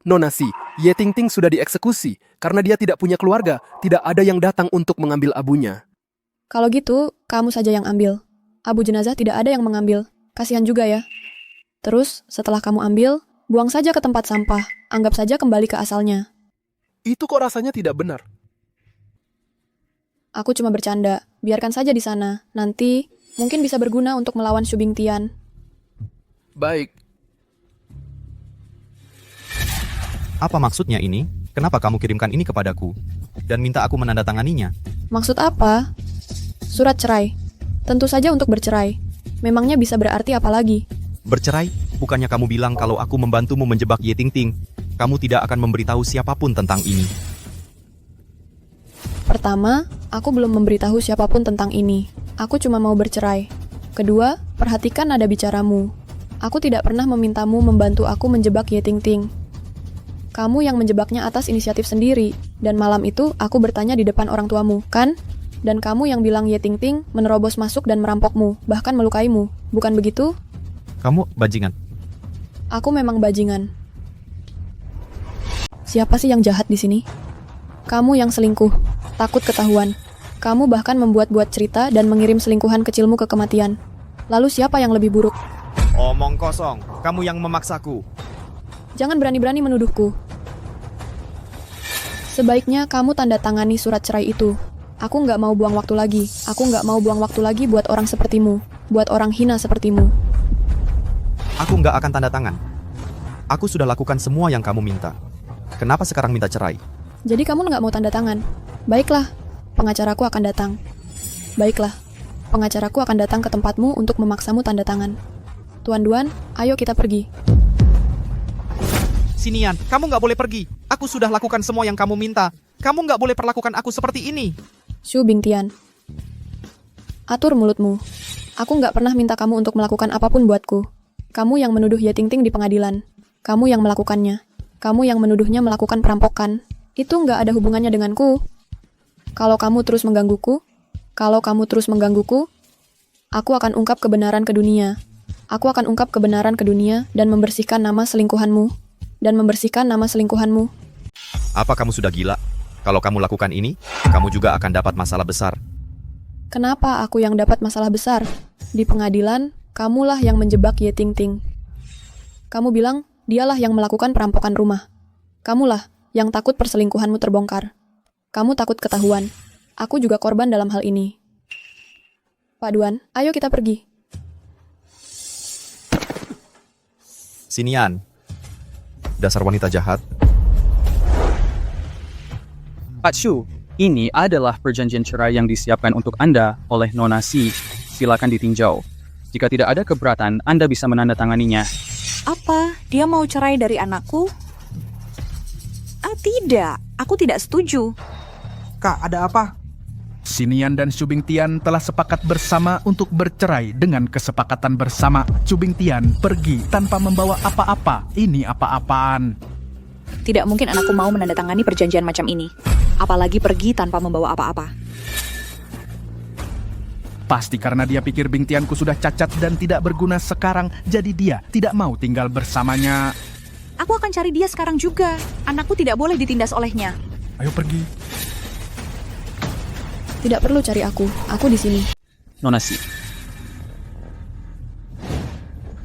Speaker 2: Nona Si, Ye Ting Ting sudah dieksekusi karena dia tidak punya keluarga, tidak ada yang datang untuk mengambil abunya.
Speaker 1: Kalau gitu, kamu saja yang ambil. Abu jenazah tidak ada yang mengambil. Kasihan juga ya. Terus, setelah kamu ambil, buang saja ke tempat sampah. Anggap saja kembali ke asalnya.
Speaker 2: Itu kok rasanya tidak benar.
Speaker 1: Aku cuma bercanda. Biarkan saja di sana. Nanti, mungkin bisa berguna untuk melawan Shu Bing Tian.
Speaker 2: Baik.
Speaker 4: Apa maksudnya ini? Kenapa kamu kirimkan ini kepadaku? Dan minta aku menandatanganinya?
Speaker 1: Maksud apa? Surat cerai. Tentu saja untuk bercerai. Memangnya bisa berarti apa lagi?
Speaker 4: Bercerai? Bukannya kamu bilang kalau aku membantumu menjebak Ye Tingting, kamu tidak akan memberitahu siapapun tentang ini.
Speaker 1: Pertama, aku belum memberitahu siapapun tentang ini. Aku cuma mau bercerai. Kedua, perhatikan nada bicaramu. Aku tidak pernah memintamu membantu aku menjebak Ye Tingting. Kamu yang menjebaknya atas inisiatif sendiri, dan malam itu aku bertanya di depan orang tuamu, kan? Dan kamu yang bilang Ye Tingting menerobos masuk dan merampokmu, bahkan melukaimu. Bukan begitu?
Speaker 4: Kamu bajingan.
Speaker 1: Aku memang bajingan. Siapa sih yang jahat di sini? Kamu yang selingkuh, takut ketahuan. Kamu bahkan membuat-buat cerita dan mengirim selingkuhan kecilmu ke kematian. Lalu siapa yang lebih buruk?
Speaker 4: Omong kosong, kamu yang memaksaku.
Speaker 1: Jangan berani-berani menuduhku. Sebaiknya kamu tanda tangani surat cerai itu. Aku nggak mau buang waktu lagi. Aku nggak mau buang waktu lagi buat orang sepertimu. Buat orang hina sepertimu.
Speaker 4: Aku nggak akan tanda tangan. Aku sudah lakukan semua yang kamu minta. Kenapa sekarang minta cerai?
Speaker 1: Jadi kamu nggak mau tanda tangan? Baiklah, pengacaraku akan datang. Baiklah, pengacaraku akan datang ke tempatmu untuk memaksamu tanda tangan. Tuan Duan, ayo kita pergi.
Speaker 4: Sinian, kamu nggak boleh pergi. Aku sudah lakukan semua yang kamu minta. Kamu nggak boleh perlakukan aku seperti ini.
Speaker 1: Shu Bingtian, atur mulutmu. Aku nggak pernah minta kamu untuk melakukan apapun buatku. Kamu yang menuduh Ye Tingting di pengadilan. Kamu yang melakukannya. Kamu yang menuduhnya melakukan perampokan. Itu nggak ada hubungannya denganku. Kalau kamu terus menggangguku, aku akan ungkap kebenaran ke dunia. Aku akan ungkap kebenaran ke dunia dan membersihkan nama selingkuhanmu.
Speaker 4: Apa kamu sudah gila? Kalau kamu lakukan ini, kamu juga akan dapat masalah besar.
Speaker 1: Kenapa aku yang dapat masalah besar? Di pengadilan, kamulah yang menjebak Ye Tingting. Kamu bilang, dialah yang melakukan perampokan rumah. Kamulah yang takut perselingkuhanmu terbongkar. Kamu takut ketahuan. Aku juga korban dalam hal ini. Pak Duan, ayo kita pergi.
Speaker 4: Sinian, dasar wanita jahat.
Speaker 19: Pak Shu, ini adalah perjanjian cerai yang disiapkan untuk Anda oleh Nona Si. Silakan ditinjau. Jika tidak ada keberatan, Anda bisa menandatanganinya.
Speaker 7: Apa? Dia mau cerai dari anakku? Tidak. Aku tidak setuju.
Speaker 11: Kak, ada apa?
Speaker 8: Sinian dan Shu Bingtian telah sepakat bersama untuk bercerai. Dengan kesepakatan bersama, Shu Bingtian pergi tanpa membawa apa-apa. Ini apa-apaan?
Speaker 7: Tidak mungkin anakku mau menandatangani perjanjian macam ini. Apalagi pergi tanpa membawa apa-apa.
Speaker 8: Pasti karena dia pikir Bingtianku sudah cacat dan tidak berguna sekarang, jadi dia tidak mau tinggal bersamanya.
Speaker 7: Aku akan cari dia sekarang juga. Anakku tidak boleh ditindas olehnya.
Speaker 8: Ayo pergi.
Speaker 1: Tidak perlu cari aku di sini.
Speaker 19: Nona Si.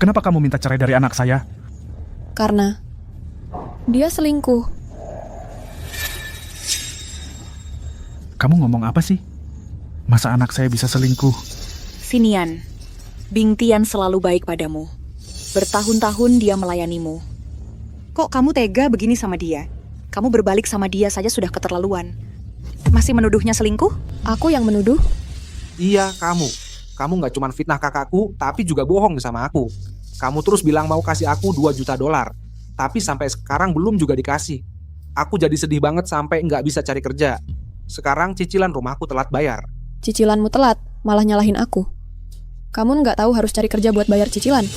Speaker 8: Kenapa kamu minta cerai dari anak saya?
Speaker 1: Karena dia selingkuh.
Speaker 8: Kamu ngomong apa sih? Masa anak saya bisa selingkuh?
Speaker 7: Sinian, Bingtian selalu baik padamu. Bertahun-tahun dia melayanimu. Kok kamu tega begini sama dia? Kamu berbalik sama dia saja sudah keterlaluan. Masih menuduhnya selingkuh?
Speaker 1: Aku yang menuduh?
Speaker 11: Iya, kamu. Kamu nggak cuma fitnah kakakku, tapi juga bohong sama aku. Kamu terus bilang mau kasih aku $2 juta. Tapi sampai sekarang belum juga dikasih. Aku jadi sedih banget sampai nggak bisa cari kerja. Sekarang cicilan rumahku telat bayar.
Speaker 1: Cicilanmu telat, malah nyalahin aku. Kamu nggak tahu harus cari kerja buat bayar cicilan?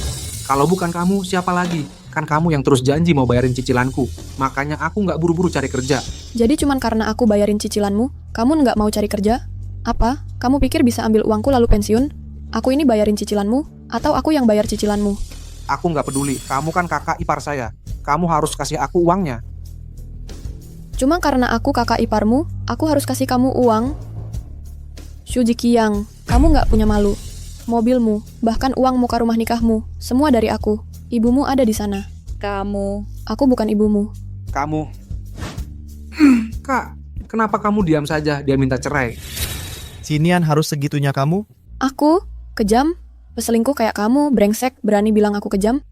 Speaker 11: Kalau bukan kamu, siapa lagi? Kan kamu yang terus janji mau bayarin cicilanku. Makanya aku nggak buru-buru cari kerja.
Speaker 1: Jadi cuman karena aku bayarin cicilanmu, kamu nggak mau cari kerja? Apa? Kamu pikir bisa ambil uangku lalu pensiun? Aku ini bayarin cicilanmu, atau aku yang bayar cicilanmu?
Speaker 11: Aku nggak peduli, kamu kan kakak ipar saya. Kamu harus kasih aku uangnya.
Speaker 1: Cuma karena aku kakak iparmu, aku harus kasih kamu uang? Shu Jiqiang, kamu nggak punya malu. Mobilmu, bahkan uang muka rumah nikahmu, semua dari aku. Ibumu ada di sana.
Speaker 7: Kamu.
Speaker 1: Aku bukan ibumu.
Speaker 11: Kamu. Kak, kenapa kamu diam saja? Dia minta cerai.
Speaker 4: Sinian harus segitunya kamu?
Speaker 1: Aku? Kejam? Peselingkuh kayak kamu, brengsek, berani bilang aku kejam?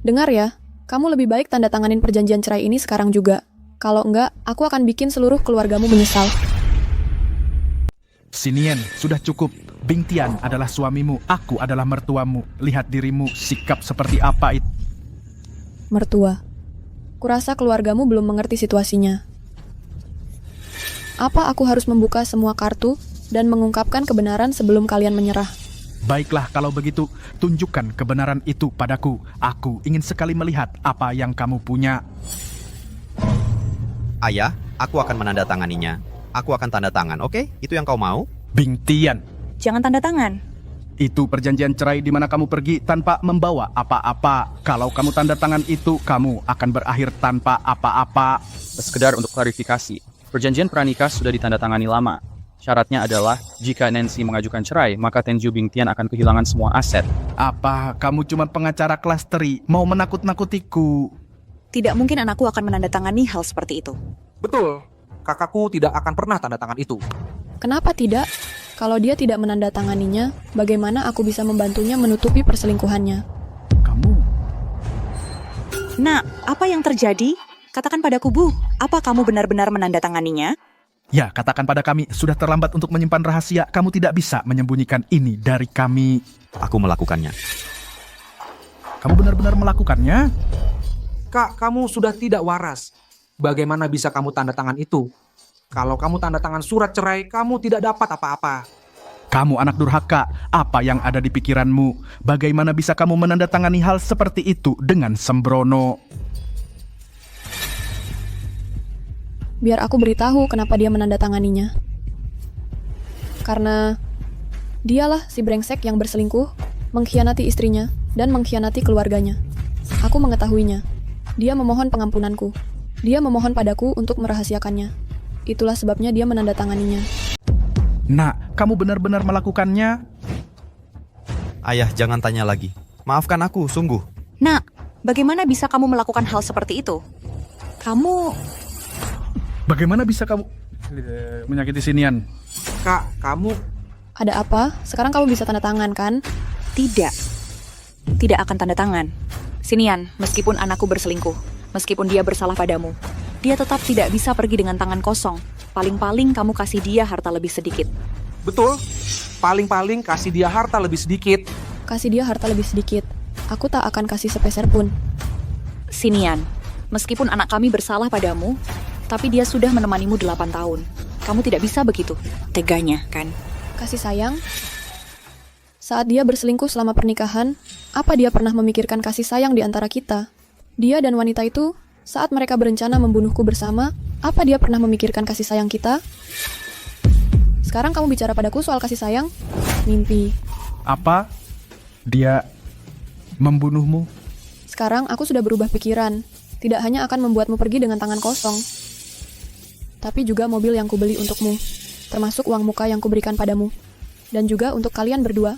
Speaker 1: Dengar ya, kamu lebih baik tanda tanganin perjanjian cerai ini sekarang juga. Kalau enggak, aku akan bikin seluruh keluargamu menyesal.
Speaker 8: Sinien, sudah cukup. Bing Tian adalah suamimu, aku adalah mertuamu. Lihat dirimu, sikap seperti apa itu.
Speaker 1: Mertua. Kurasa keluargamu belum mengerti situasinya. Apa aku harus membuka semua kartu dan mengungkapkan kebenaran sebelum kalian menyerah?
Speaker 8: Baiklah, kalau begitu, tunjukkan kebenaran itu padaku. Aku ingin sekali melihat apa yang kamu punya.
Speaker 4: Ayah, aku akan menandatanganinya. Aku akan tanda tangan, oke? Itu yang kau mau?
Speaker 8: Bing Tian.
Speaker 7: Jangan tanda tangan.
Speaker 8: Itu perjanjian cerai di mana kamu pergi tanpa membawa apa-apa. Kalau kamu tanda tangan itu, kamu akan berakhir tanpa apa-apa.
Speaker 19: Sekedar untuk klarifikasi, perjanjian pranikah sudah ditandatangani lama. Syaratnya adalah, jika Nancy mengajukan cerai, maka Tenju Bingtian akan kehilangan semua aset.
Speaker 8: Apa, kamu cuma pengacara kelas teri, mau menakut-nakutiku?
Speaker 7: Tidak mungkin anakku akan menandatangani hal seperti itu.
Speaker 11: Betul, kakakku tidak akan pernah tanda tangan itu.
Speaker 1: Kenapa tidak? Kalau dia tidak menandatanganinya, bagaimana aku bisa membantunya menutupi perselingkuhannya?
Speaker 7: Nak, apa yang terjadi? Katakan padaku, Bu, apa kamu benar-benar menandatanganinya?
Speaker 8: Ya, katakan pada kami, sudah terlambat untuk menyimpan rahasia. Kamu tidak bisa menyembunyikan ini dari kami.
Speaker 4: Aku melakukannya.
Speaker 8: Kamu benar-benar melakukannya?
Speaker 11: Kak, kamu sudah tidak waras. Bagaimana bisa kamu tanda tangan itu? Kalau kamu tanda tangan surat cerai, kamu tidak dapat apa-apa.
Speaker 8: Kamu anak durhaka, apa yang ada di pikiranmu? Bagaimana bisa kamu menandatangani hal seperti itu dengan sembrono?
Speaker 1: Biar aku beritahu kenapa dia menandatanganinya. Karena dialah si brengsek yang berselingkuh, mengkhianati istrinya, dan mengkhianati keluarganya. Aku mengetahuinya. Dia memohon pengampunanku. Dia memohon padaku untuk merahasiakannya. Itulah sebabnya dia menandatanganinya.
Speaker 8: Nak, kamu benar-benar melakukannya?
Speaker 4: Ayah, jangan tanya lagi. Maafkan aku, sungguh.
Speaker 7: Nak, bagaimana bisa kamu melakukan hal seperti itu?
Speaker 8: Bagaimana bisa kamu menyakiti Sinian?
Speaker 11: Kak, kamu...
Speaker 1: Ada apa? Sekarang kamu bisa tanda tangan, kan?
Speaker 7: Tidak. Tidak akan tanda tangan. Sinian, meskipun anakku berselingkuh, meskipun dia bersalah padamu, dia tetap tidak bisa pergi dengan tangan kosong. Paling-paling kamu kasih dia harta lebih sedikit.
Speaker 11: Betul. Paling-paling kasih dia harta lebih sedikit.
Speaker 1: Kasih dia harta lebih sedikit. Aku tak akan kasih sepeser pun.
Speaker 7: Sinian, meskipun anak kami bersalah padamu, tapi dia sudah menemanimu 8 tahun. Kamu tidak bisa begitu. Teganya, kan?
Speaker 1: Kasih sayang? Saat dia berselingkuh selama pernikahan, apa dia pernah memikirkan kasih sayang di antara kita? Dia dan wanita itu, saat mereka berencana membunuhku bersama, apa dia pernah memikirkan kasih sayang kita? Sekarang kamu bicara padaku soal kasih sayang? Mimpi.
Speaker 8: Apa? Dia membunuhmu?
Speaker 1: Sekarang aku sudah berubah pikiran. Tidak hanya akan membuatmu pergi dengan tangan kosong, tapi juga mobil yang kubeli untukmu, termasuk uang muka yang kuberikan padamu, dan juga untuk kalian berdua,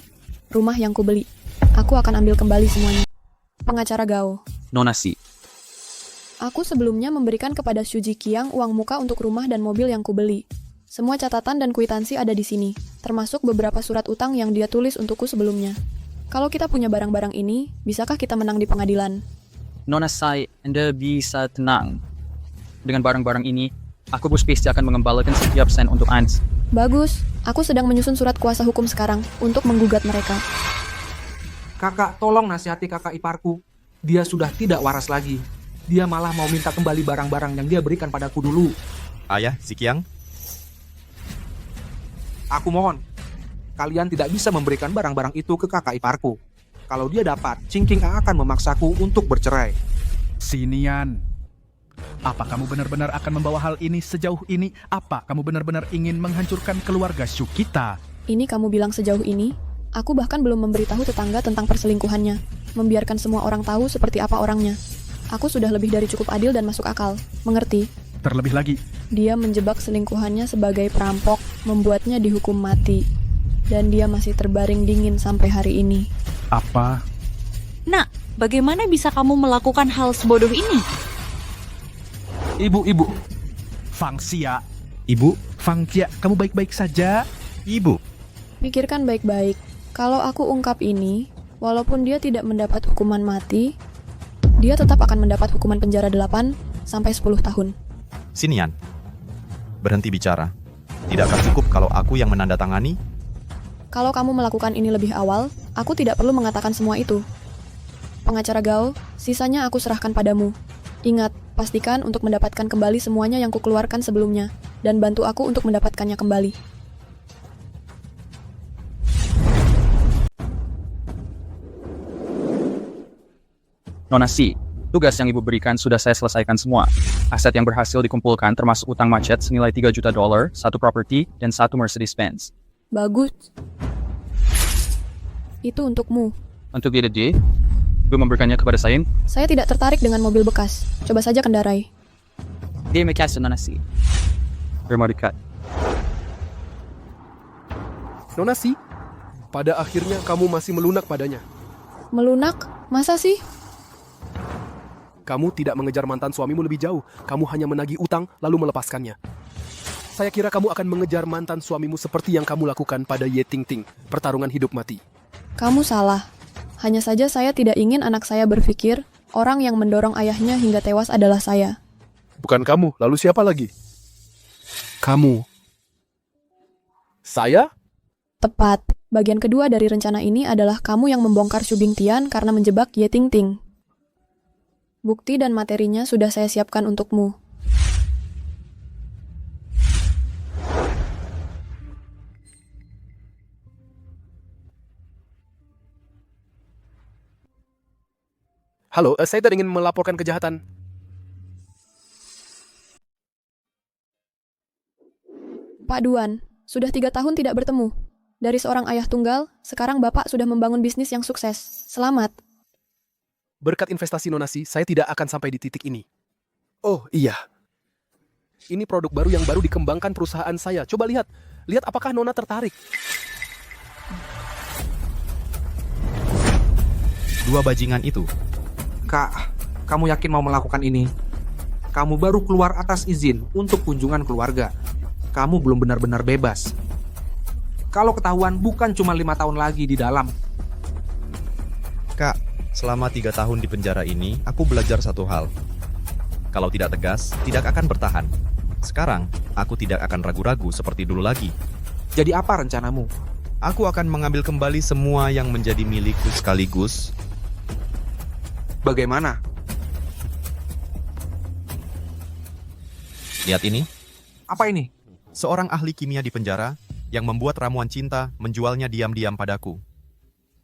Speaker 1: rumah yang kubeli. Aku akan ambil kembali semuanya. Pengacara Gao.
Speaker 19: Nona Si.
Speaker 1: Aku sebelumnya memberikan kepada Xu Jiqiang uang muka untuk rumah dan mobil yang kubeli. Semua catatan dan kwitansi ada di sini, termasuk beberapa surat utang yang dia tulis untukku sebelumnya. Kalau kita punya barang-barang ini, bisakah kita menang di pengadilan?
Speaker 19: Nona Sai, Anda bisa tenang. Dengan barang-barang ini, aku pasti akan mengembalikan setiap sen untuk Ans.
Speaker 1: Bagus, aku sedang menyusun surat kuasa hukum sekarang untuk menggugat mereka.
Speaker 11: Kakak, tolong nasihati kakak iparku. Dia sudah tidak waras lagi. Dia malah mau minta kembali barang-barang yang dia berikan padaku dulu.
Speaker 4: Ayah, Ziqiang.
Speaker 11: Aku mohon, kalian tidak bisa memberikan barang-barang itu ke kakak iparku. Kalau dia dapat, Cingking akan memaksaku untuk bercerai.
Speaker 8: Sinian, apa kamu benar-benar akan membawa hal ini sejauh ini? Apa kamu benar-benar ingin menghancurkan keluarga Shu kita?
Speaker 1: Ini kamu bilang sejauh ini? Aku bahkan belum memberitahu tetangga tentang perselingkuhannya. Membiarkan semua orang tahu seperti apa orangnya. Aku sudah lebih dari cukup adil dan masuk akal. Mengerti?
Speaker 8: Terlebih lagi,
Speaker 1: dia menjebak selingkuhannya sebagai perampok, membuatnya dihukum mati. Dan dia masih terbaring dingin sampai hari ini.
Speaker 8: Apa?
Speaker 7: Nak, bagaimana bisa kamu melakukan hal sebodoh ini?
Speaker 11: Ibu.
Speaker 8: Fang Xia.
Speaker 4: Ibu?
Speaker 8: Fang Xia, kamu baik-baik saja?
Speaker 4: Ibu.
Speaker 1: Pikirkan baik-baik. Kalau aku ungkap ini, walaupun dia tidak mendapat hukuman mati, dia tetap akan mendapat hukuman penjara 8 sampai 10 tahun.
Speaker 4: Sinian, berhenti bicara. Tidakkah cukup kalau aku yang menandatangani?
Speaker 1: Kalau kamu melakukan ini lebih awal, aku tidak perlu mengatakan semua itu. Pengacara Gao, sisanya aku serahkan padamu. Ingat, pastikan untuk mendapatkan kembali semuanya yang kukeluarkan sebelumnya, dan bantu aku untuk mendapatkannya kembali.
Speaker 19: Nona Si, tugas yang ibu berikan sudah saya selesaikan semua. Aset yang berhasil dikumpulkan termasuk utang macet senilai $3 juta, 1 properti, dan 1 Mercedes-Benz.
Speaker 1: Bagus. Itu untukmu.
Speaker 19: Untuk dia, ibu memberikannya kepada saya?
Speaker 1: Saya tidak tertarik dengan mobil bekas. Coba saja kendarai.
Speaker 19: Dia kasih Nona Si. Terima dekat.
Speaker 2: Nona Si, pada akhirnya kamu masih melunak padanya.
Speaker 1: Melunak? Masa sih?
Speaker 2: Kamu tidak mengejar mantan suamimu lebih jauh. Kamu hanya menagih utang lalu melepaskannya. Saya kira kamu akan mengejar mantan suamimu seperti yang kamu lakukan pada Ye Ting Ting, pertarungan hidup mati.
Speaker 1: Kamu salah. Hanya saja saya tidak ingin anak saya berpikir orang yang mendorong ayahnya hingga tewas adalah saya.
Speaker 2: Bukan kamu, lalu siapa lagi? Kamu. Saya?
Speaker 1: Tepat. Bagian kedua dari rencana ini adalah kamu yang membongkar Xu Bingtian karena menjebak Ye Ting Ting. Bukti dan materinya sudah saya siapkan untukmu.
Speaker 2: Halo, saya tidak ingin melaporkan kejahatan.
Speaker 1: Pak Duan, sudah 3 tahun tidak bertemu. Dari seorang ayah tunggal, sekarang Bapak sudah membangun bisnis yang sukses. Selamat.
Speaker 2: Berkat investasi Nona Si, saya tidak akan sampai di titik ini. Oh iya. Ini produk baru yang baru dikembangkan perusahaan saya. Coba lihat. Lihat apakah Nona tertarik.
Speaker 4: 2 bajingan itu.
Speaker 11: Kak, kamu yakin mau melakukan ini? Kamu baru keluar atas izin untuk kunjungan keluarga. Kamu belum benar-benar bebas. Kalau ketahuan, bukan cuma 5 tahun lagi di dalam.
Speaker 4: Kak, selama 3 tahun di penjara ini, aku belajar satu hal. Kalau tidak tegas, tidak akan bertahan. Sekarang, aku tidak akan ragu-ragu seperti dulu lagi.
Speaker 11: Jadi apa rencanamu?
Speaker 4: Aku akan mengambil kembali semua yang menjadi milikku sekaligus.
Speaker 11: Bagaimana?
Speaker 4: Lihat ini.
Speaker 11: Apa ini?
Speaker 4: Seorang ahli kimia di penjara yang membuat ramuan cinta menjualnya diam-diam padaku.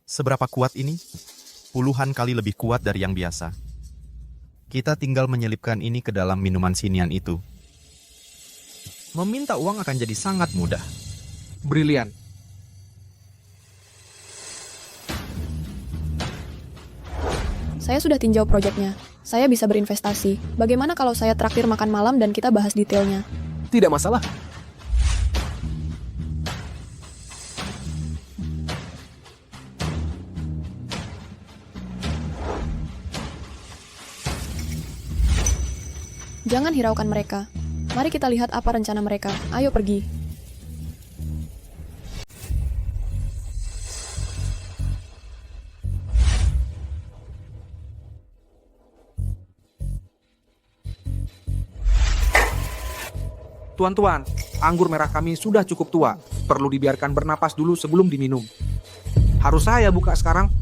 Speaker 4: Seberapa kuat ini? Puluhan kali lebih kuat dari yang biasa. Kita tinggal menyelipkan ini ke dalam minuman sinian itu. Meminta uang akan jadi sangat mudah.
Speaker 11: Brilian.
Speaker 1: Saya sudah tinjau proyeknya. Saya bisa berinvestasi. Bagaimana kalau saya traktir makan malam dan kita bahas detailnya?
Speaker 2: Tidak masalah.
Speaker 1: Jangan hiraukan mereka. Mari kita lihat apa rencana mereka. Ayo pergi.
Speaker 11: Tuan-tuan, anggur merah kami sudah cukup tua. Perlu dibiarkan bernapas dulu sebelum diminum. Harus saya buka sekarang?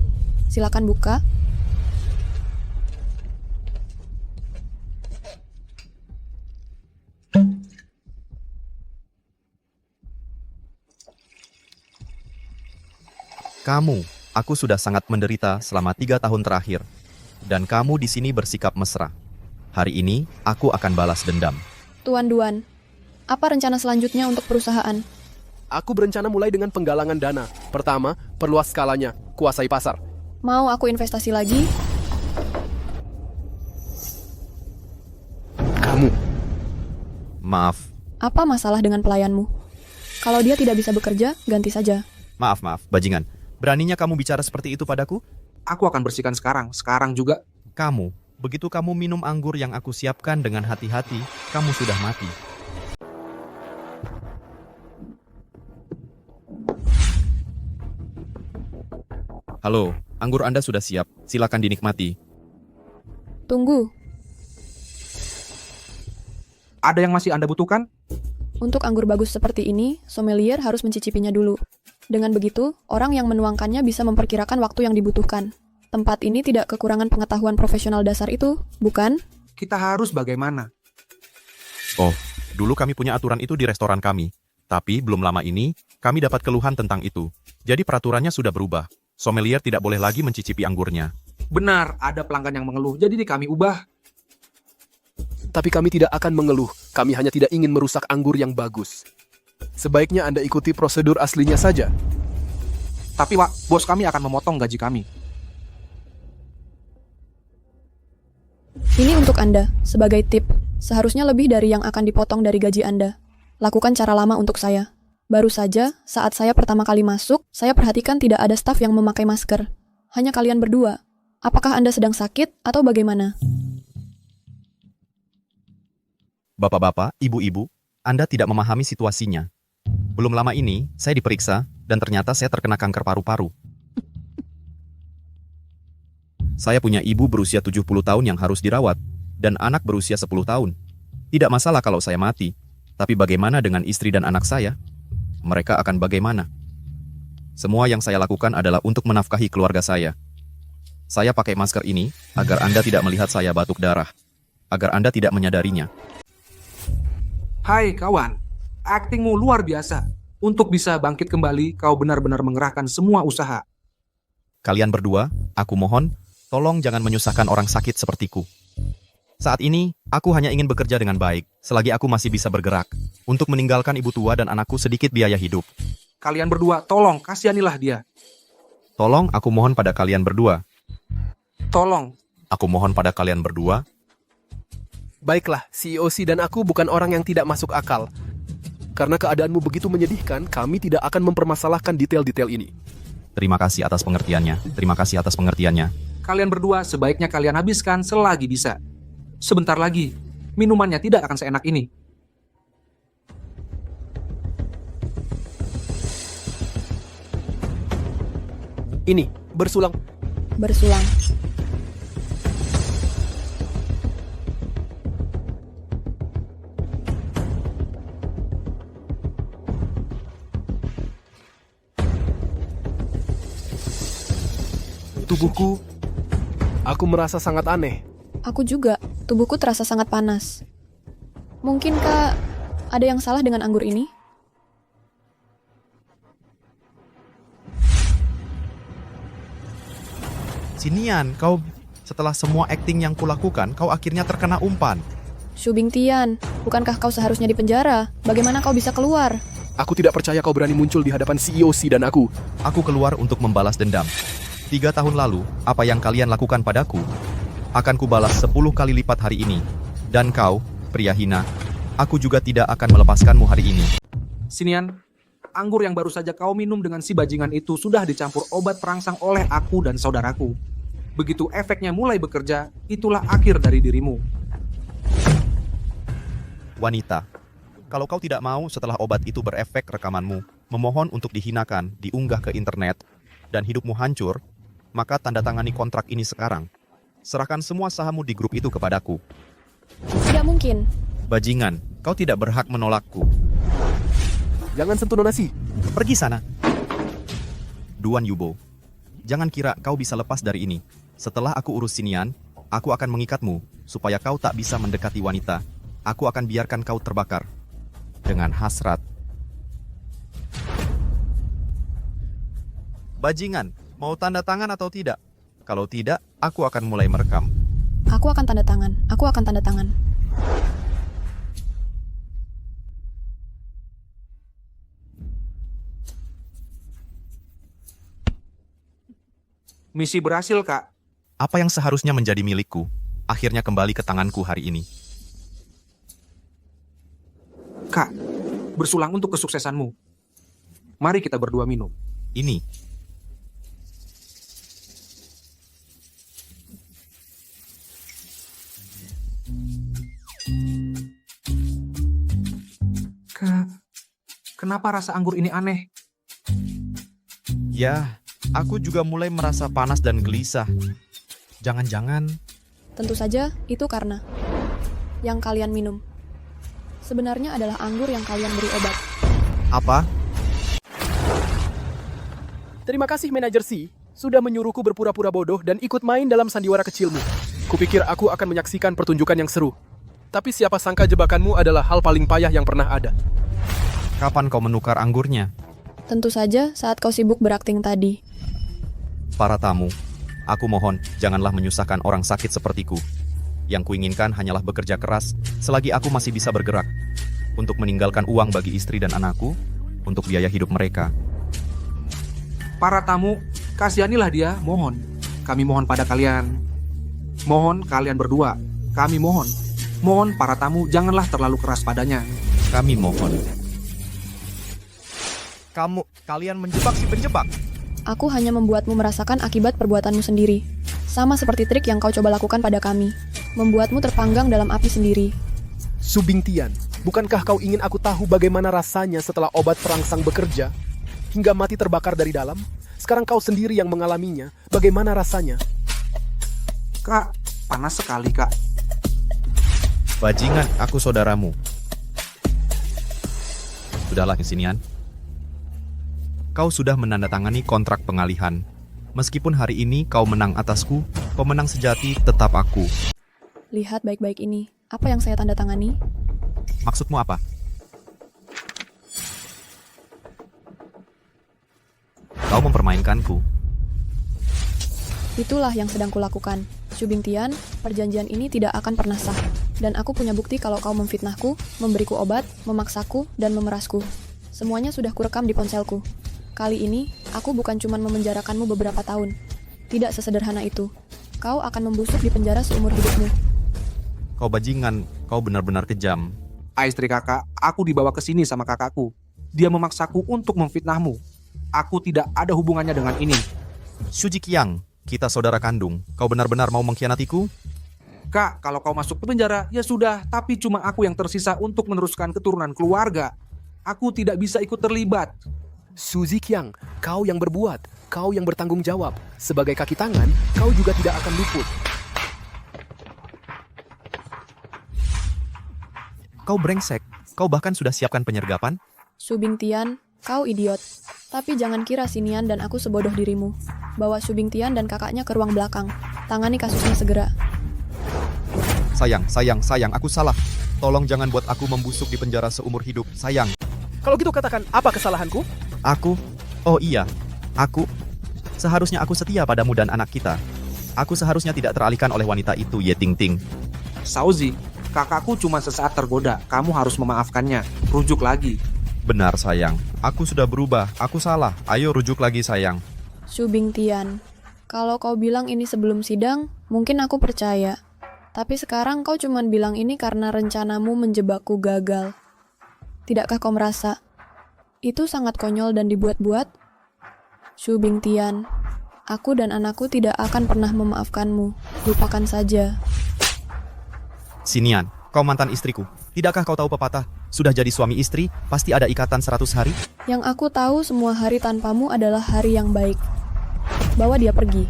Speaker 1: Silakan buka.
Speaker 4: Kamu, aku sudah sangat menderita selama 3 tahun terakhir. Dan kamu di sini bersikap mesra. Hari ini, aku akan balas dendam.
Speaker 1: Tuan Duan, apa rencana selanjutnya untuk perusahaan?
Speaker 2: Aku berencana mulai dengan penggalangan dana. Pertama, perluas skalanya, kuasai pasar.
Speaker 1: Mau aku investasi lagi?
Speaker 2: Kamu.
Speaker 4: Maaf.
Speaker 1: Apa masalah dengan pelayanmu? Kalau dia tidak bisa bekerja, ganti saja.
Speaker 4: Maaf, bajingan. Beraninya kamu bicara seperti itu padaku?
Speaker 11: Aku akan bersihkan sekarang juga.
Speaker 4: Kamu, begitu kamu minum anggur yang aku siapkan dengan hati-hati, kamu sudah mati. Halo, anggur Anda sudah siap. Silakan dinikmati.
Speaker 1: Tunggu,
Speaker 11: Ada yang masih Anda butuhkan?
Speaker 1: untuk anggur bagus seperti ini, sommelier harus mencicipinya dulu. Dengan begitu, orang yang menuangkannya bisa memperkirakan waktu yang dibutuhkan. Tempat ini tidak kekurangan pengetahuan profesional dasar itu, bukan?
Speaker 11: Kita harus bagaimana?
Speaker 4: Oh, dulu kami punya aturan itu di restoran kami. Tapi belum lama ini, kami dapat keluhan tentang itu. Jadi peraturannya sudah berubah. Sommelier tidak boleh lagi mencicipi anggurnya.
Speaker 11: Benar, ada pelanggan yang mengeluh, jadi kami ubah.
Speaker 2: Tapi kami tidak akan mengeluh. Kami hanya tidak ingin merusak anggur yang bagus. Sebaiknya Anda ikuti prosedur aslinya saja.
Speaker 11: Tapi Pak, bos kami akan memotong gaji kami.
Speaker 1: Ini untuk Anda, sebagai tip. Seharusnya lebih dari yang akan dipotong dari gaji Anda. Lakukan cara lama untuk saya. Baru saja, saat saya pertama kali masuk, saya perhatikan tidak ada staf yang memakai masker. Hanya kalian berdua. Apakah Anda sedang sakit atau bagaimana?
Speaker 4: Bapak-bapak, ibu-ibu, Anda tidak memahami situasinya. Belum lama ini, saya diperiksa, dan ternyata saya terkena kanker paru-paru. Saya punya ibu berusia 70 tahun yang harus dirawat, dan anak berusia 10 tahun. Tidak masalah kalau saya mati, tapi bagaimana dengan istri dan anak saya? Mereka akan bagaimana? Semua yang saya lakukan adalah untuk menafkahi keluarga saya. Saya pakai masker ini agar Anda tidak melihat saya batuk darah, agar Anda tidak menyadarinya.
Speaker 11: Hai kawan, aktingmu luar biasa. Untuk bisa bangkit kembali, kau benar-benar mengerahkan semua usaha.
Speaker 4: Kalian berdua, aku mohon, tolong jangan menyusahkan orang sakit sepertiku. Saat ini, aku hanya ingin bekerja dengan baik, selagi aku masih bisa bergerak, untuk meninggalkan ibu tua dan anakku sedikit biaya hidup.
Speaker 11: Kalian berdua, tolong, kasihanilah dia.
Speaker 4: Tolong, aku mohon pada kalian berdua.
Speaker 11: Tolong.
Speaker 4: Aku mohon pada kalian berdua.
Speaker 2: Baiklah, CEOC dan aku bukan orang yang tidak masuk akal. Karena keadaanmu begitu menyedihkan, kami tidak akan mempermasalahkan detail-detail ini.
Speaker 4: Terima kasih atas pengertiannya. Terima kasih atas pengertiannya.
Speaker 11: Kalian berdua sebaiknya kalian habiskan selagi bisa. Sebentar lagi, minumannya tidak akan seenak ini.
Speaker 2: Ini, bersulang.
Speaker 1: Bersulang.
Speaker 2: Tubuhku, aku merasa sangat aneh.
Speaker 1: Aku juga, tubuhku terasa sangat panas. Mungkinkah ada yang salah dengan anggur ini?
Speaker 4: Sinian, kau setelah semua akting yang kulakukan, kau akhirnya terkena umpan.
Speaker 1: Shu Bingtian, bukankah kau seharusnya di penjara? Bagaimana kau bisa keluar?
Speaker 2: Aku tidak percaya kau berani muncul di hadapan CEOC dan aku.
Speaker 4: Aku keluar untuk membalas dendam. 3 tahun lalu, apa yang kalian lakukan padaku, akan kubalas 10 kali lipat hari ini. Dan kau, pria hina, aku juga tidak akan melepaskanmu hari ini.
Speaker 11: Sinian, anggur yang baru saja kau minum dengan si bajingan itu sudah dicampur obat perangsang oleh aku dan saudaraku. Begitu efeknya mulai bekerja, itulah akhir dari dirimu.
Speaker 4: Wanita, kalau kau tidak mau setelah obat itu berefek rekamanmu, memohon untuk dihinakan, diunggah ke internet, dan hidupmu hancur, maka tanda tangani kontrak ini sekarang. Serahkan semua sahammu di grup itu kepadaku.
Speaker 1: Tidak mungkin.
Speaker 4: Bajingan, kau tidak berhak menolakku.
Speaker 2: Jangan sentuh Nonasi.
Speaker 4: Pergi sana. Duan Yubo, jangan kira kau bisa lepas dari ini. Setelah aku urus Sinian, aku akan mengikatmu, supaya kau tak bisa mendekati wanita. Aku akan biarkan kau terbakar. Dengan hasrat. Bajingan, mau tanda tangan atau tidak? Kalau tidak, aku akan mulai merekam.
Speaker 1: Aku akan tanda tangan. Aku akan tanda tangan.
Speaker 11: Misi berhasil, Kak.
Speaker 4: Apa yang seharusnya menjadi milikku, akhirnya kembali ke tanganku hari ini.
Speaker 11: Kak, bersulang untuk kesuksesanmu. Mari kita berdua minum.
Speaker 4: Ini.
Speaker 11: Kak, kenapa rasa anggur ini aneh?
Speaker 4: Ya, Aku juga mulai merasa panas dan gelisah. Jangan-jangan...
Speaker 1: Tentu saja itu karena yang kalian minum sebenarnya adalah anggur yang kalian beri obat.
Speaker 4: Apa?
Speaker 2: Terima kasih manajer C, sudah menyuruhku berpura-pura bodoh dan ikut main dalam sandiwara kecilmu. Kupikir aku akan menyaksikan pertunjukan yang seru. Tapi siapa sangka jebakanmu adalah hal paling payah yang pernah ada.
Speaker 4: Kapan kau menukar anggurnya?
Speaker 1: Tentu saja saat kau sibuk berakting tadi.
Speaker 4: Para tamu, aku mohon janganlah menyusahkan orang sakit sepertiku. Yang kuinginkan hanyalah bekerja keras selagi aku masih bisa bergerak. Untuk meninggalkan uang bagi istri dan anakku, untuk biaya hidup mereka.
Speaker 11: Para tamu, kasihanilah dia, mohon. Kami mohon pada kalian. Mohon kalian berdua, kami mohon. Mohon para tamu, janganlah terlalu keras padanya.
Speaker 4: Kami mohon. Kalian menjebak si penjebak.
Speaker 1: Aku hanya membuatmu merasakan akibat perbuatanmu sendiri. Sama seperti trik yang kau coba lakukan pada kami. Membuatmu terpanggang dalam api sendiri.
Speaker 2: Su Bingtian, bukankah kau ingin aku tahu bagaimana rasanya setelah obat perangsang bekerja? Hingga mati terbakar dari dalam? Sekarang kau sendiri yang mengalaminya. Bagaimana rasanya?
Speaker 11: Kak, panas sekali, Kak.
Speaker 4: Bajingan, aku saudaramu. Sudahlah, kesinian. Kau sudah menandatangani kontrak pengalihan. Meskipun hari ini kau menang atasku, pemenang sejati tetap aku.
Speaker 1: Lihat baik-baik ini. Apa yang saya tanda tangani?
Speaker 4: Maksudmu apa? Kau mempermainkanku.
Speaker 1: Itulah yang sedang kulakukan. Su Bingtian, perjanjian ini tidak akan pernah sah. Dan aku punya bukti kalau kau memfitnahku, memberiku obat, memaksaku, dan memerasku. Semuanya sudah kurekam di ponselku. Kali ini, aku bukan cuma memenjarakanmu beberapa tahun. Tidak sesederhana itu. Kau akan membusuk di penjara seumur hidupmu.
Speaker 4: Kau bajingan, kau benar-benar kejam.
Speaker 11: Istri kakak, aku dibawa ke sini sama kakakku. Dia memaksaku untuk memfitnahmu. Aku tidak ada hubungannya dengan ini.
Speaker 4: Su Jiqiang, kita saudara kandung. Kau benar-benar mau mengkhianatiku?
Speaker 11: Kak, kalau kau masuk ke penjara, ya sudah. Tapi cuma aku yang tersisa untuk meneruskan keturunan keluarga. Aku tidak bisa ikut terlibat.
Speaker 2: Su Ziqiang, kau yang berbuat, kau yang bertanggung jawab. Sebagai kaki tangan, kau juga tidak akan luput.
Speaker 4: Kau brengsek, kau bahkan sudah siapkan penyergapan?
Speaker 1: Su Bingtian, kau idiot. Tapi jangan kira Sinian dan aku sebodoh dirimu. Bawa Su Bingtian dan kakaknya ke ruang belakang. Tangani kasusnya segera.
Speaker 4: Sayang, aku salah. Tolong jangan buat aku membusuk di penjara seumur hidup, sayang.
Speaker 2: Kalau gitu katakan, apa kesalahanku?
Speaker 4: Aku. Seharusnya aku setia padamu dan anak kita. Aku seharusnya tidak teralihkan oleh wanita itu, Ye Ting Ting.
Speaker 11: Sauzi, kakakku cuma sesaat tergoda. Kamu harus memaafkannya. Rujuk lagi.
Speaker 4: Benar, sayang. Aku sudah berubah. Aku salah. Ayo rujuk lagi, sayang.
Speaker 1: Su Bingtian, kalau kau bilang ini sebelum sidang, mungkin aku percaya. Tapi sekarang kau cuma bilang ini karena rencanamu menjebakku gagal. Tidakkah kau merasa itu sangat konyol dan dibuat-buat? Su Bingtian, aku dan anakku tidak akan pernah memaafkanmu. Lupakan saja.
Speaker 4: Sinian, kau mantan istriku. Tidakkah kau tahu pepatah? Sudah jadi suami istri, pasti ada ikatan 100 hari?
Speaker 1: Yang aku tahu semua hari tanpamu adalah hari yang baik. Bawa dia pergi.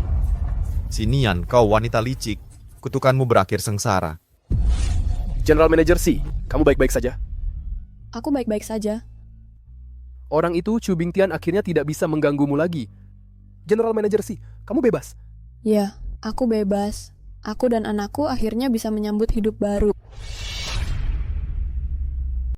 Speaker 4: Sinian, kau wanita licik. Kutukanmu berakhir sengsara.
Speaker 2: General Manager C, kamu baik-baik saja?
Speaker 1: Aku baik-baik saja.
Speaker 2: Orang itu, Su Bingtian, akhirnya tidak bisa mengganggumu lagi. General Manager C, kamu bebas?
Speaker 1: Ya, aku bebas. Aku dan anakku akhirnya bisa menyambut hidup baru.